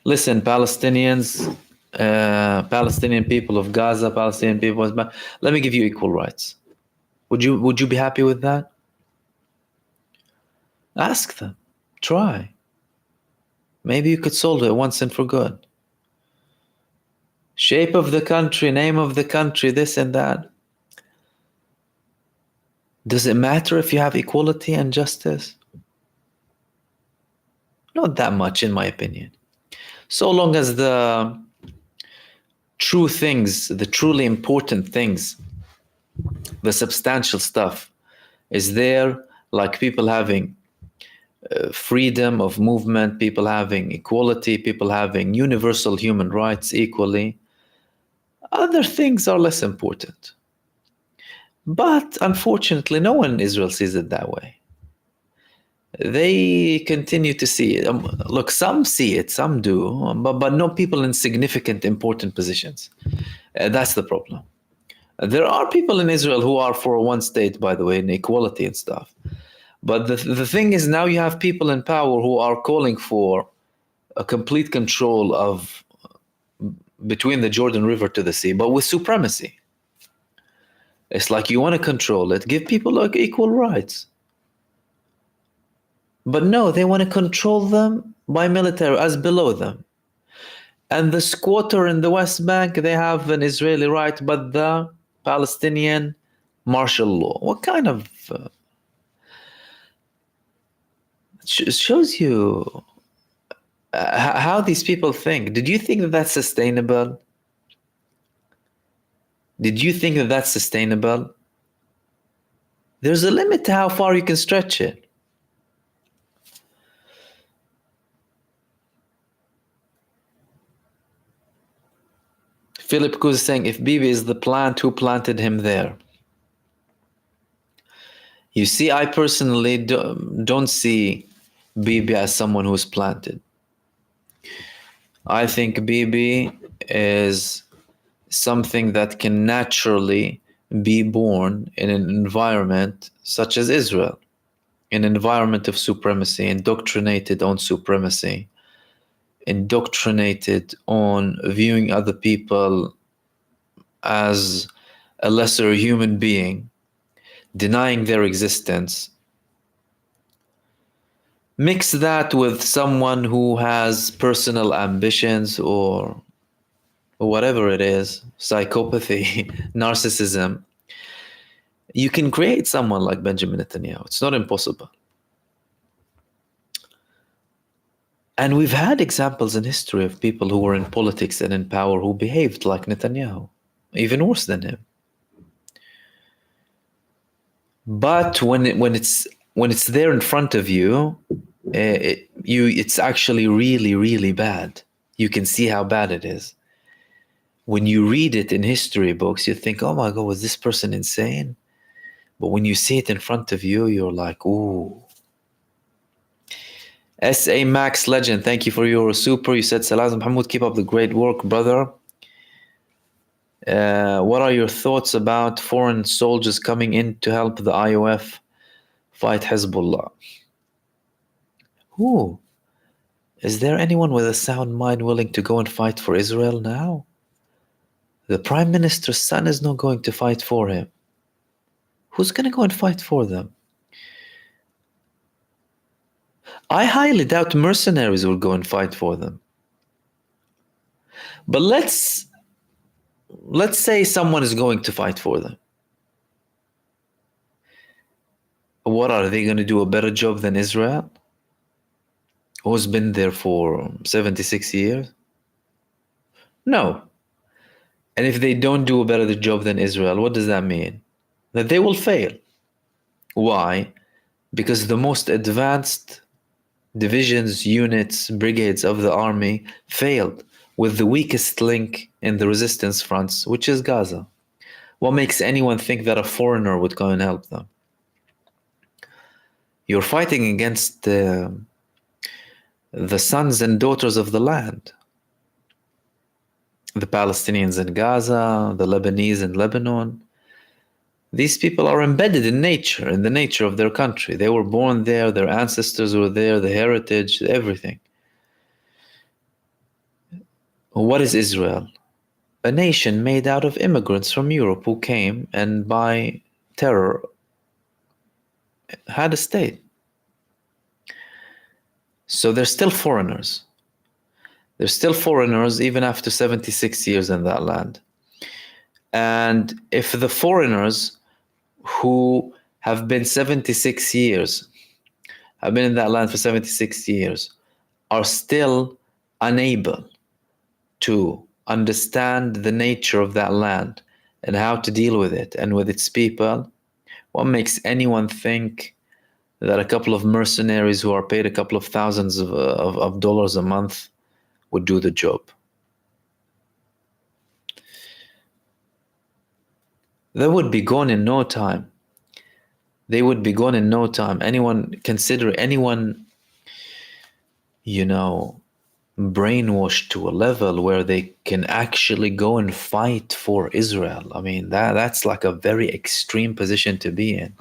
Speaker 1: Listen, Palestinians, Palestinian people of Gaza, Palestinian people, let me give you equal rights. Would you be happy with that? Ask them. Try. Maybe you could solve it once and for good. Shape of the country, name of the country, this and that. Does it matter if you have equality and justice? Not that much, in my opinion. So long as the true things, the truly important things, the substantial stuff is there, like people having freedom of movement, people having equality, people having universal human rights equally. Other things are less important. But unfortunately, no one in Israel sees it that way. They continue to see it. Look, some see it, some do, but no people in significant, important positions. That's the problem. There are people in Israel who are for one state, by the way, and equality and stuff. But the thing is, now you have people in power who are calling for a complete control of between the Jordan River to the sea, but with supremacy. It's like you want to control it, give people like equal rights. But no, they want to control them by military as below them. And the squatter in the West Bank, they have an Israeli right, but the Palestinian martial law. What kind of... shows you how these people think. Did you think that that's sustainable? Did you think that that's sustainable? There's a limit to how far you can stretch it. Philip Kuz is saying, if Bibi is the plant, who planted him there? You see, I personally don't see Bibi as someone who's planted. I think Bibi is something that can naturally be born in an environment such as Israel, an environment of supremacy, indoctrinated on supremacy, indoctrinated on viewing other people as a lesser human being, denying their existence. Mix that with someone who has personal ambitions or whatever it is, psychopathy, narcissism, you can create someone like Benjamin Netanyahu. It's not impossible. And we've had examples in history of people who were in politics and in power who behaved like Netanyahu, even worse than him. But when it's there in front of you, it's actually really, really bad. You can see how bad it is. When you read it in history books, you think, oh my God, was this person insane? But when you see it in front of you, you're like, ooh. S.A. Max Legend, thank you for your super. You said, Salam Mahmoud, keep up the great work, brother. What are your thoughts about foreign soldiers coming in to help the IOF fight Hezbollah? Who? Is there anyone with a sound mind willing to go and fight for Israel now? The Prime Minister's son is not going to fight for him. Who's going to go and fight for them? I highly doubt mercenaries will go and fight for them. But let's say someone is going to fight for them. What are they going to do, a better job than Israel? Who's been there for 76 years? No. And if they don't do a better job than Israel, what does that mean? That they will fail. Why? Because the most advanced divisions, units, brigades of the army failed with the weakest link in the resistance fronts, which is Gaza. What makes anyone think that a foreigner would go and help them? You're fighting against the sons and daughters of the land. The Palestinians in Gaza, the Lebanese in Lebanon. These people are embedded in nature, in the nature of their country. They were born there, their ancestors were there, the heritage, everything. What is Israel? A nation made out of immigrants from Europe who came and by terror had a state. So they're still foreigners. They're still foreigners even after 76 years in that land. And if the foreigners who have been 76 years, have been in that land for 76 years, are still unable to understand the nature of that land and how to deal with it and with its people, what makes anyone think that a couple of mercenaries who are paid a couple of thousands of dollars a month would do the job. They would be gone in no time. They would be gone in no time. Consider anyone, brainwashed to a level where they can actually go and fight for Israel. I mean, that's like a very extreme position to be in.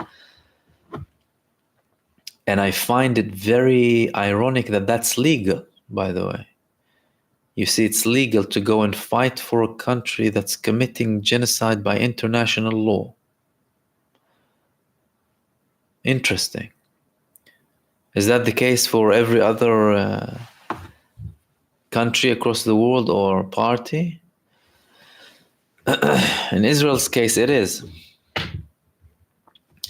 Speaker 1: And I find it very ironic that that's legal, by the way. You see, it's legal to go and fight for a country that's committing genocide by international law. Interesting. Is that the case for every other country across the world or party? In Israel's case, it is.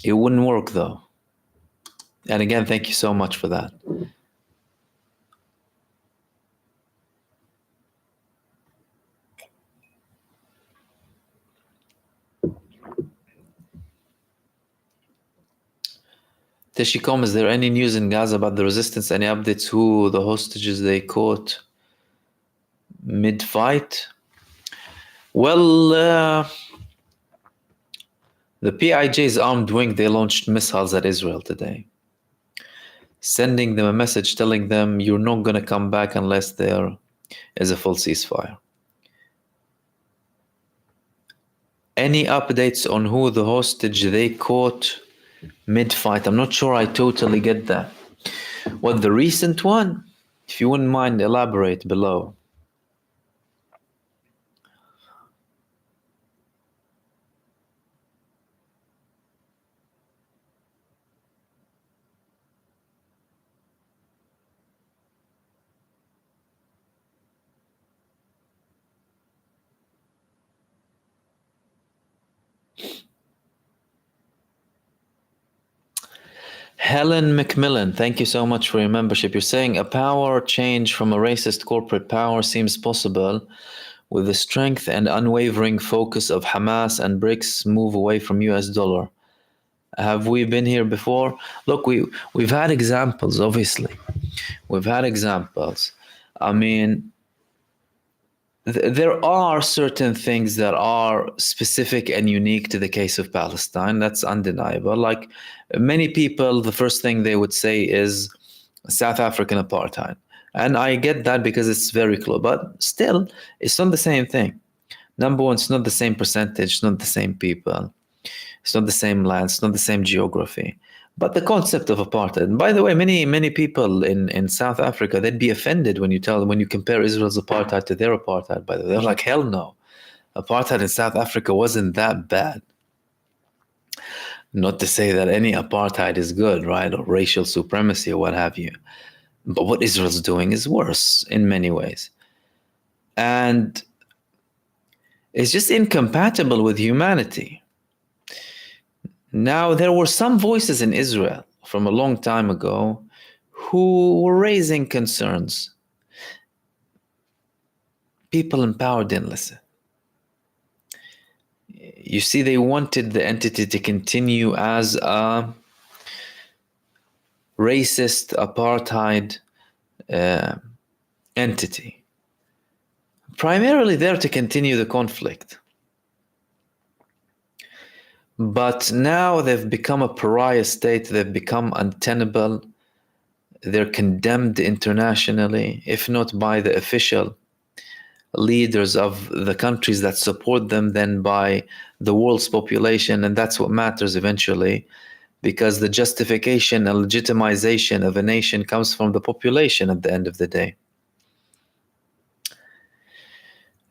Speaker 1: It wouldn't work, though. And again, thank you so much for that. Teshikom, is there any news in Gaza about the resistance? Any updates who the hostages they caught mid-fight? Well, the PIJ's armed wing, they launched missiles at Israel today, sending them a message telling them you're not going to come back unless there is a full ceasefire. Any updates on who the hostage they caught mid-fight? I'm not sure I totally get that. What, the recent one? If you wouldn't mind, elaborate below. Helen McMillan, thank you so much for your membership. You're saying a power change from a racist corporate power seems possible with the strength and unwavering focus of Hamas and BRICS move away from US dollar. Have we been here before? Look, we've had examples, obviously. We've had examples. I mean, there are certain things that are specific and unique to the case of Palestine. That's undeniable. Like many people, the first thing they would say is South African apartheid. And I get that because it's very close. But still, it's not the same thing. Number one, it's not the same percentage, it's not the same people. It's not the same land, it's not the same geography. But the concept of apartheid, and by the way, many people in South Africa, they'd be offended when you compare Israel's apartheid to their apartheid, by the way. They're like, hell no. Apartheid in South Africa wasn't that bad. Not to say that any apartheid is good, right? Or racial supremacy or what have you. But what Israel's doing is worse in many ways. And it's just incompatible with humanity. Now, there were some voices in Israel from a long time ago who were raising concerns. People in power didn't listen. You see, they wanted the entity to continue as a racist apartheid entity, primarily there to continue the conflict. But now they've become a pariah state, they've become untenable, they're condemned internationally, if not by the official leaders of the countries that support them, then by the world's population, and that's what matters eventually, because the justification and legitimization of a nation comes from the population at the end of the day.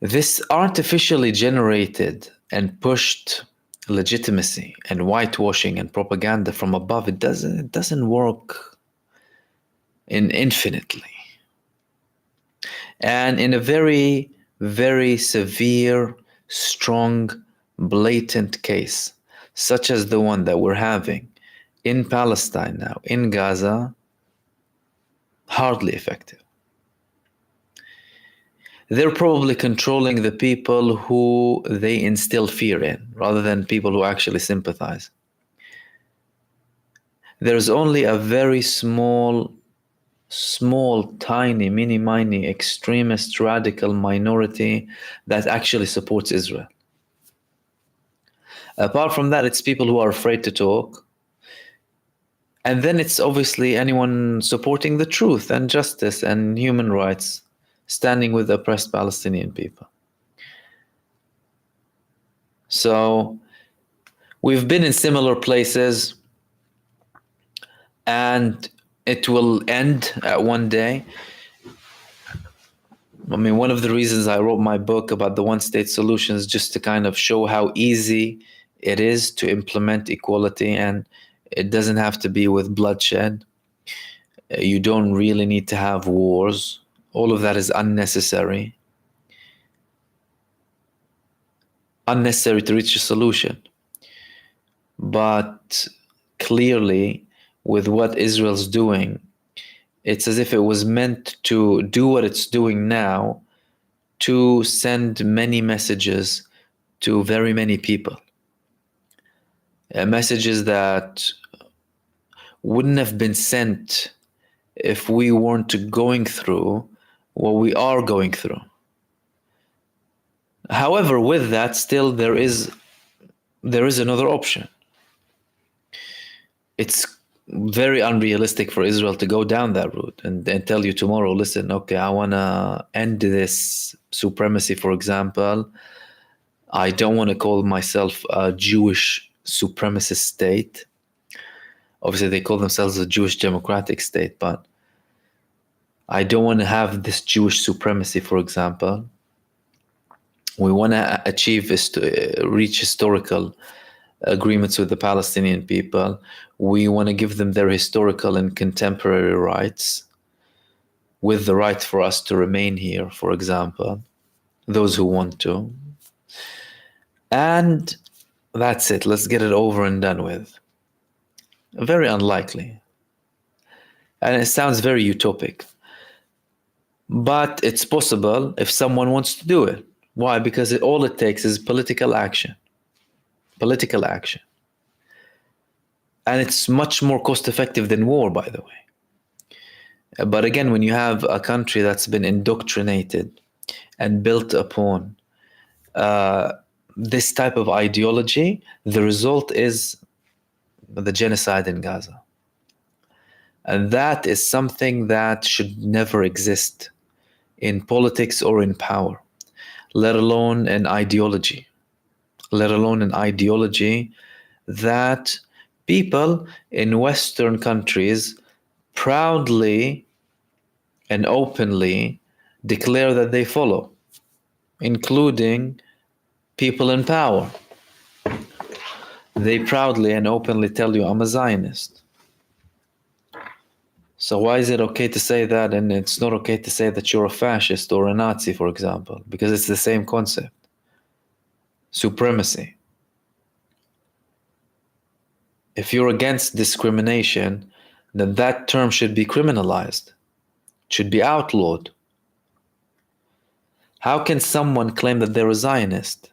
Speaker 1: This artificially generated and pushed legitimacy and whitewashing and propaganda from above, it doesn't work infinitely. And in a very, very severe, strong, blatant case, such as the one that we're having in Palestine now, in Gaza, hardly effective. They're probably controlling the people who they instill fear in, rather than people who actually sympathize. there's only a very small, tiny, mini extremist radical minority that actually supports Israel. Apart from that, it's people who are afraid to talk. And then it's obviously anyone supporting the truth and justice and human rights, standing with the oppressed Palestinian people. So we've been in similar places, and it will end one day. I mean, one of the reasons I wrote my book about the one-state solution is just to kind of show how easy it is to implement equality, and it doesn't have to be with bloodshed. You don't really need to have wars. All of that is unnecessary. Unnecessary to reach a solution. But clearly, with what Israel's doing, it's as if it was meant to do what it's doing now to send many messages to very many people. Messages that wouldn't have been sent if we weren't going through what we are going through. However, with that, still there is another option. It's very unrealistic for Israel to go down that route and tell you tomorrow, listen, okay, I want to end this supremacy, for example. I don't want to call myself a Jewish supremacist state. Obviously, they call themselves a Jewish democratic state, but I don't want to have this Jewish supremacy, for example. We want to reach historical agreements with the Palestinian people. We want to give them their historical and contemporary rights, with the right for us to remain here, for example, those who want to. And that's it. Let's get it over and done with. Very unlikely. And it sounds very utopic. But it's possible if someone wants to do it. Why? Because all it takes is political action. Political action. And it's much more cost effective than war, by the way. But again, when you have a country that's been indoctrinated and built upon this type of ideology, the result is the genocide in Gaza. And that is something that should never exist in politics or in power, let alone an ideology. Let alone an ideology that people in Western countries proudly and openly declare that they follow, including people in power. They proudly and openly tell you, I'm a Zionist. So why is it okay to say that and it's not okay to say that you're a fascist or a Nazi, for example? Because it's the same concept. Supremacy. If you're against discrimination, then that term should be criminalized, should be outlawed. How can someone claim that they're a Zionist?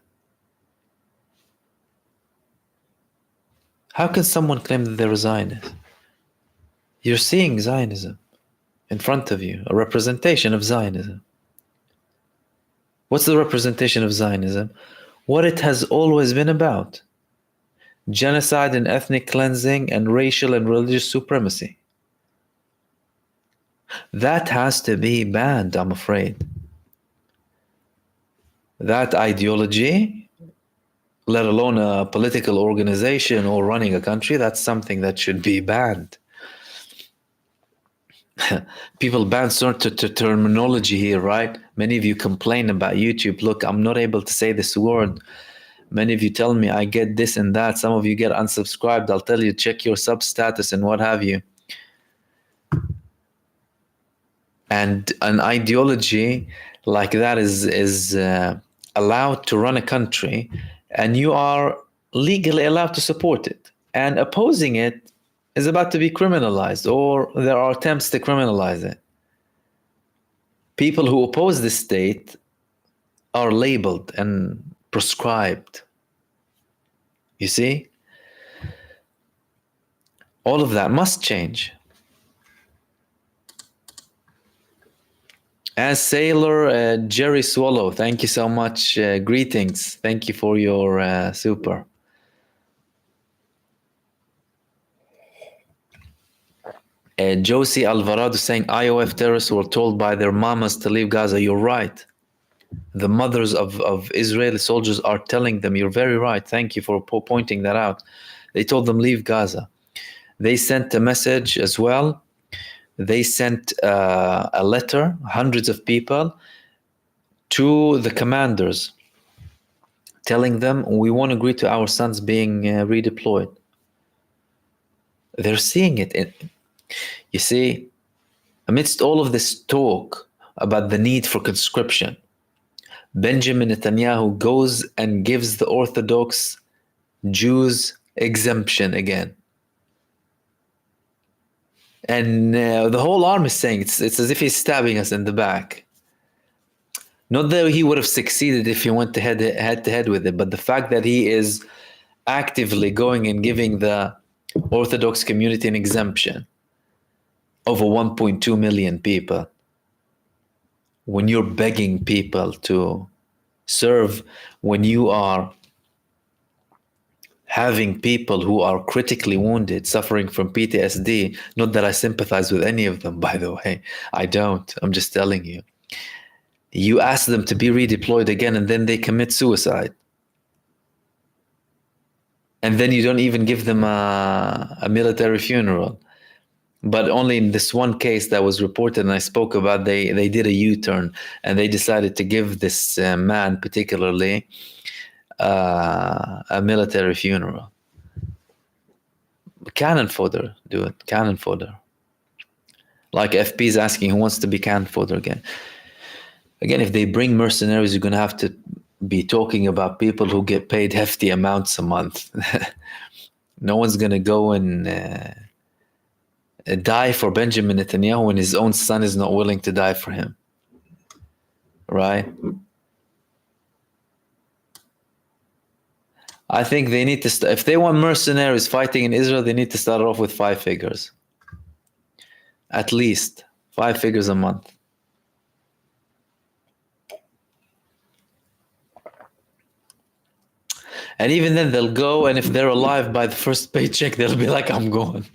Speaker 1: How can someone claim that they're a Zionist? You're seeing Zionism in front of you, a representation of Zionism. What's the representation of Zionism? What it has always been about. Genocide and ethnic cleansing and racial and religious supremacy. That has to be banned, I'm afraid. That ideology, let alone a political organization or running a country, that's something that should be banned. People ban certain terminology here, right? Many of you complain about YouTube. Look, I'm not able to say this word. Many of you tell me I get this and that. Some of you get unsubscribed. I'll tell you, check your sub status and what have you. And an ideology like that is allowed to run a country, and you are legally allowed to support it. And opposing it is about to be criminalized, or there are attempts to criminalize it. People who oppose the state are labeled and proscribed. You see? All of that must change. As Sailor Jerry Swallow, thank you so much. Greetings. Thank you for your super. Josie Alvarado saying IOF terrorists were told by their mamas to leave Gaza. You're right. The mothers of Israeli soldiers are telling them, you're very right. Thank you for pointing that out. They told them, leave Gaza. They sent a message as well. They sent a letter, hundreds of people, to the commanders, telling them, we won't agree to our sons being redeployed. They're seeing it. You see, amidst all of this talk about the need for conscription, Benjamin Netanyahu goes and gives the Orthodox Jews exemption again. And the whole army is saying it's as if he's stabbing us in the back. Not that he would have succeeded if he went head to head with it, but the fact that he is actively going and giving the Orthodox community an exemption over 1.2 million people, when you're begging people to serve, when you are having people who are critically wounded, suffering from PTSD, not that I sympathize with any of them, by the way, I don't, I'm just telling you. You ask them to be redeployed again and then they commit suicide. And then you don't even give them a military funeral. But only in this one case that was reported and I spoke about, they did a U-turn and they decided to give this man particularly a military funeral. Cannon fodder, do it. Cannon fodder. Like FP is asking who wants to be cannon fodder again. Again, if they bring mercenaries, you're going to have to be talking about people who get paid hefty amounts a month. No one's going to go and die for Benjamin Netanyahu when his own son is not willing to die for him. Right? I think they need to, if they want mercenaries fighting in Israel, they need to start off with 5 figures. At least 5 figures a month. And even then they'll go, and if they're alive by the first paycheck, they'll be like, I'm going.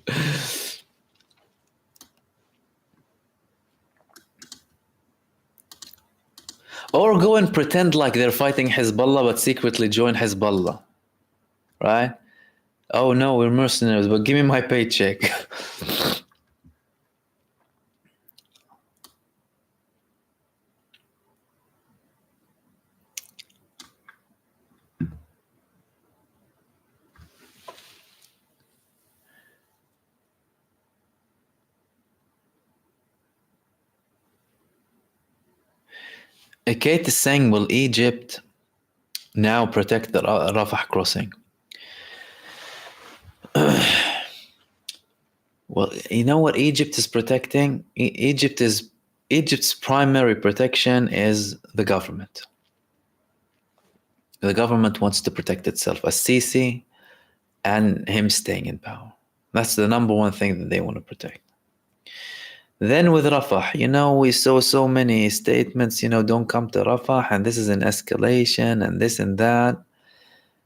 Speaker 1: Or go and pretend like they're fighting Hezbollah, but secretly join Hezbollah. Right? Oh no, we're mercenaries, but give me my paycheck. Kate is saying, will Egypt now protect the Rafah crossing? Well, you know what Egypt is protecting? Egypt's primary protection is the government. The government wants to protect itself, Sisi and him staying in power. That's the number one thing that they want to protect. Then with Rafah, we saw so many statements, don't come to Rafah, and this is an escalation, and this and that.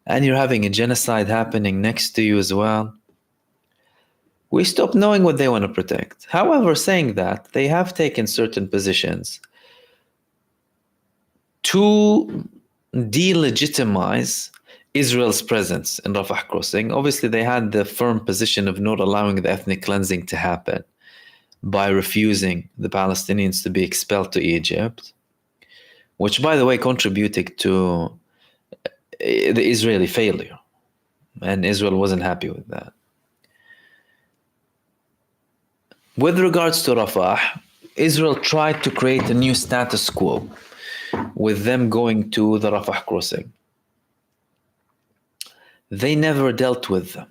Speaker 1: And you're having a genocide happening next to you as well. We stopped knowing what they want to protect. However, saying that, they have taken certain positions to delegitimize Israel's presence in Rafah crossing. Obviously, they had the firm position of not allowing the ethnic cleansing to happen by refusing the Palestinians to be expelled to Egypt, which, by the way, contributed to the Israeli failure. And Israel wasn't happy with that. With regards to Rafah, Israel tried to create a new status quo with them going to the Rafah crossing. They never dealt with them.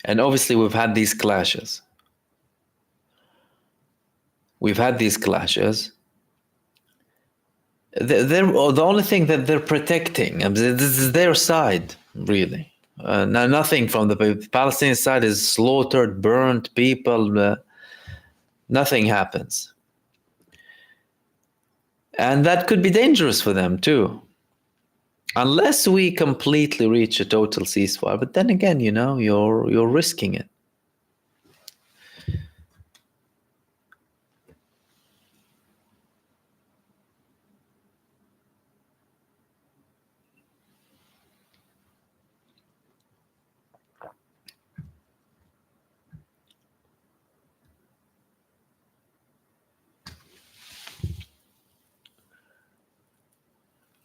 Speaker 1: And obviously we've had these clashes. The only thing that they're protecting, this is their side, really. Now, nothing from the Palestinian side is slaughtered, burned, people, nothing happens. And that could be dangerous for them too. Unless we completely reach a total ceasefire. But then again, you're risking it.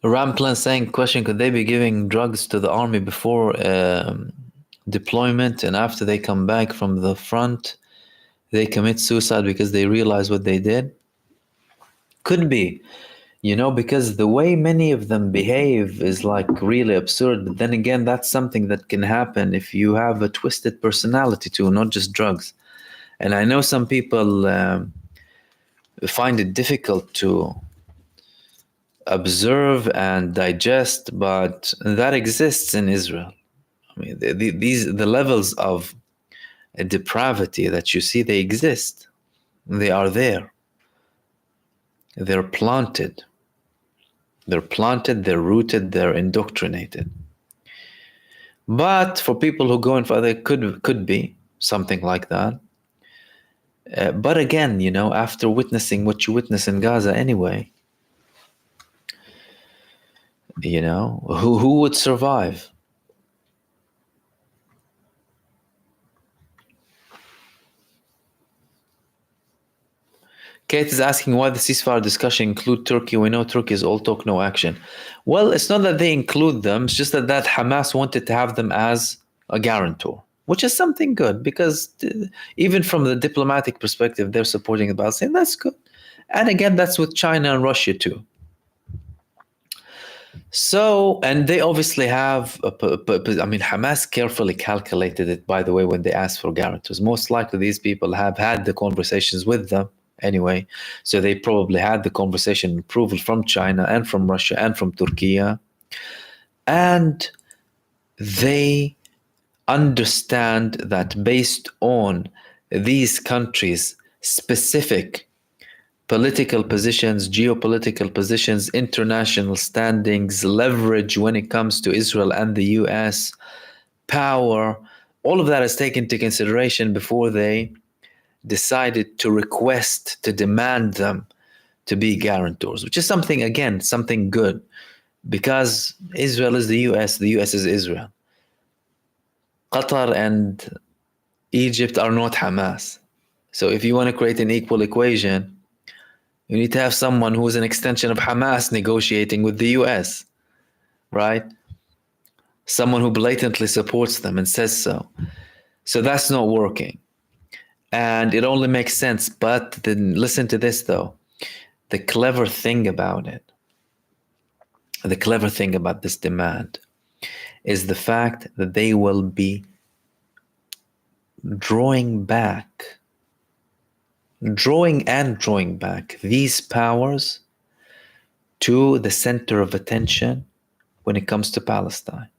Speaker 1: Ramplan saying, question, could they be giving drugs to the army before deployment, and after they come back from the front, they commit suicide because they realize what they did? Could be, because the way many of them behave is like really absurd. But then again, that's something that can happen if you have a twisted personality too, not just drugs. And I know some people find it difficult to observe and digest, but that exists in Israel. I mean, the levels of depravity that you see, they exist. They are there. They're planted. They're planted, they're rooted, they're indoctrinated. But for people who go in for it, could be something like that. But again, after witnessing what you witness in Gaza anyway, who would survive? Kate is asking why the ceasefire discussion include Turkey. We know Turkey is all talk, no action. Well, it's not that they include them. It's just that Hamas wanted to have them as a guarantor, which is something good, because even from the diplomatic perspective, they're supporting the Palestinians. That's good. And again, that's with China and Russia too. So, and they obviously have, Hamas carefully calculated it, by the way, when they asked for guarantors. Most likely these people have had the conversations with them anyway. So they probably had the conversation approval from China and from Russia and from Turkey. And they understand that based on these countries' specific political positions, geopolitical positions, international standings, leverage when it comes to Israel and the US, power, all of that is taken into consideration before they decided to request, to demand them to be guarantors, which is something good, because Israel is the US is Israel. Qatar and Egypt are not Hamas. So if you want to create an equal equation, you need to have someone who is an extension of Hamas negotiating with the US, right? Someone who blatantly supports them and says so. So that's not working. And it only makes sense. But then listen to this, though. The clever thing about this demand is the fact that they will be drawing back these powers to the center of attention when it comes to Palestine.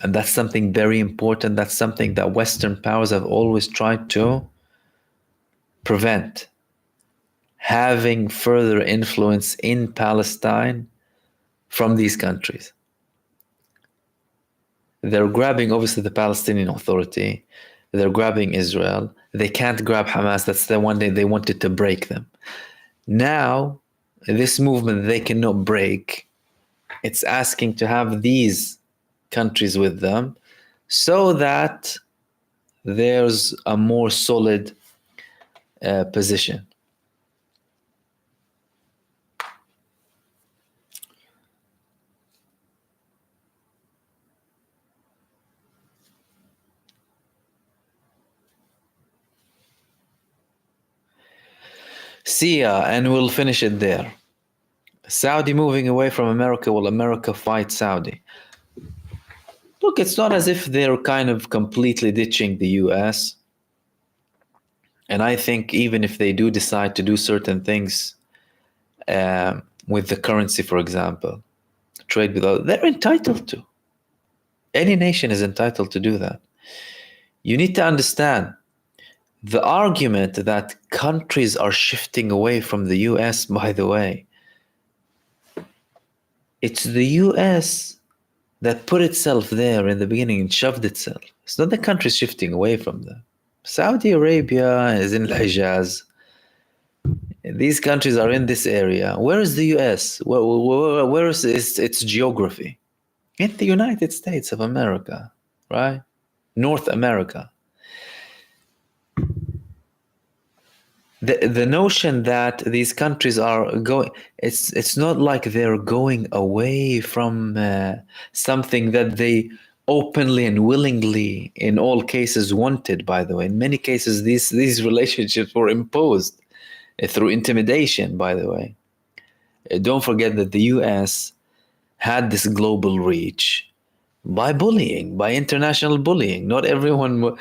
Speaker 1: And that's something very important. That's something that Western powers have always tried to prevent. Having further influence in Palestine from these countries. They're grabbing, obviously, the Palestinian Authority. They're grabbing Israel. They can't grab Hamas. That's the one day they wanted to break them. Now, this movement they cannot break. It's asking to have these countries with them so that there's a more solid position. See ya, and we'll finish it there. Saudi moving away from America. Will America fight Saudi? Look, it's not as if they're kind of completely ditching the US. And I think even if they do decide to do certain things with the currency, for example, trade with others, they're entitled to. Any nation is entitled to do that. You need to understand the argument that countries are shifting away from the US, by the way. It's the US that put itself there in the beginning and shoved itself. It's not the country shifting away from them. Saudi Arabia is in Hijaz. These countries are in this area. Where is the US? Where is its geography? In the United States of America, right? North America. The notion that these countries are going, it's not like they're going away from something that they openly and willingly in all cases wanted. By the way, in many cases these relationships were imposed through intimidation. By the way, don't forget that the US had this global reach by bullying, by international bullying. Not everyone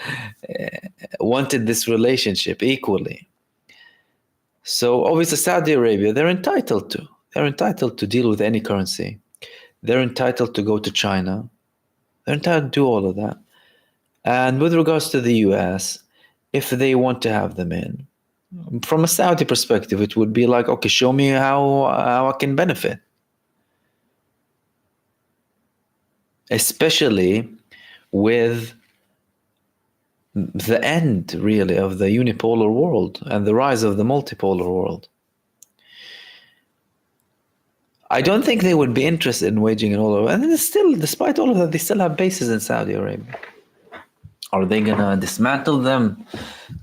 Speaker 1: wanted this relationship equally. So obviously Saudi Arabia, they're entitled to deal with any currency. They're entitled to go to China. They're entitled to do all of that. And with regards to the US, if they want to have them in, from a Saudi perspective, it would be like, okay, show me how I can benefit. Especially with the end, really, of the unipolar world and the rise of the multipolar world. I don't think they would be interested in waging an all-out. And still, despite all of that, they still have bases in Saudi Arabia. Are they going to dismantle them,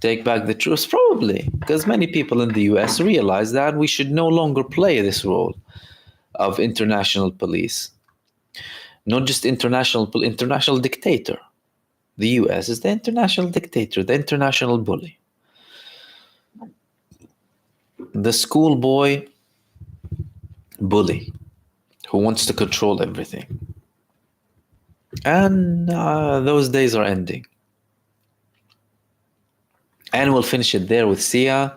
Speaker 1: take back the troops? Probably, because many people in the US realize that we should no longer play this role of international police. Not just international dictator. The US is the international dictator, the international bully. The schoolboy bully who wants to control everything. And those days are ending. And we'll finish it there with Sia.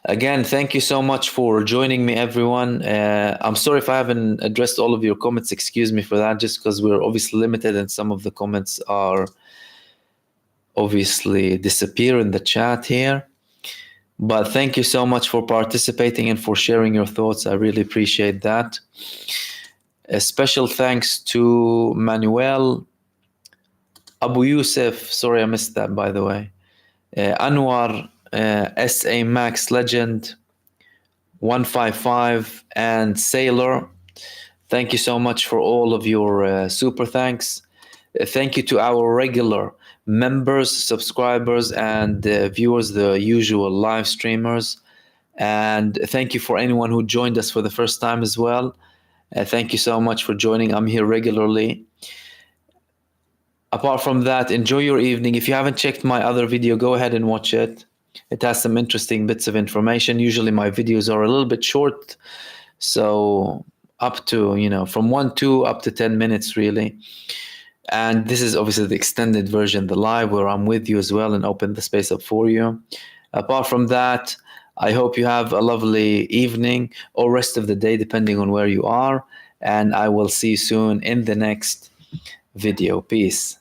Speaker 1: Again, thank you so much for joining me, everyone. I'm sorry if I haven't addressed all of your comments. Excuse me for that, just because we're obviously limited and some of the comments are obviously disappear in the chat here. But thank you so much for participating and for sharing your thoughts. I really appreciate that. A special thanks to Manuel, Abu Yusuf, sorry I missed that by the way, Anwar, SA Max Legend, 155, and Sailor. Thank you so much for all of your super thanks. Thank you to our regular members, subscribers, and viewers, the usual live streamers. And thank you for anyone who joined us for the first time as well. Thank you so much for joining. I'm here regularly. Apart from that, enjoy your evening. If you haven't checked my other video, go ahead and watch it. It has some interesting bits of information. Usually my videos are a little bit short, so up to, from 1 to up to 10 minutes really. And this is obviously the extended version, the live, where I'm with you as well and open the space up for you. Apart from that, I hope you have a lovely evening or rest of the day, depending on where you are. And I will see you soon in the next video. Peace.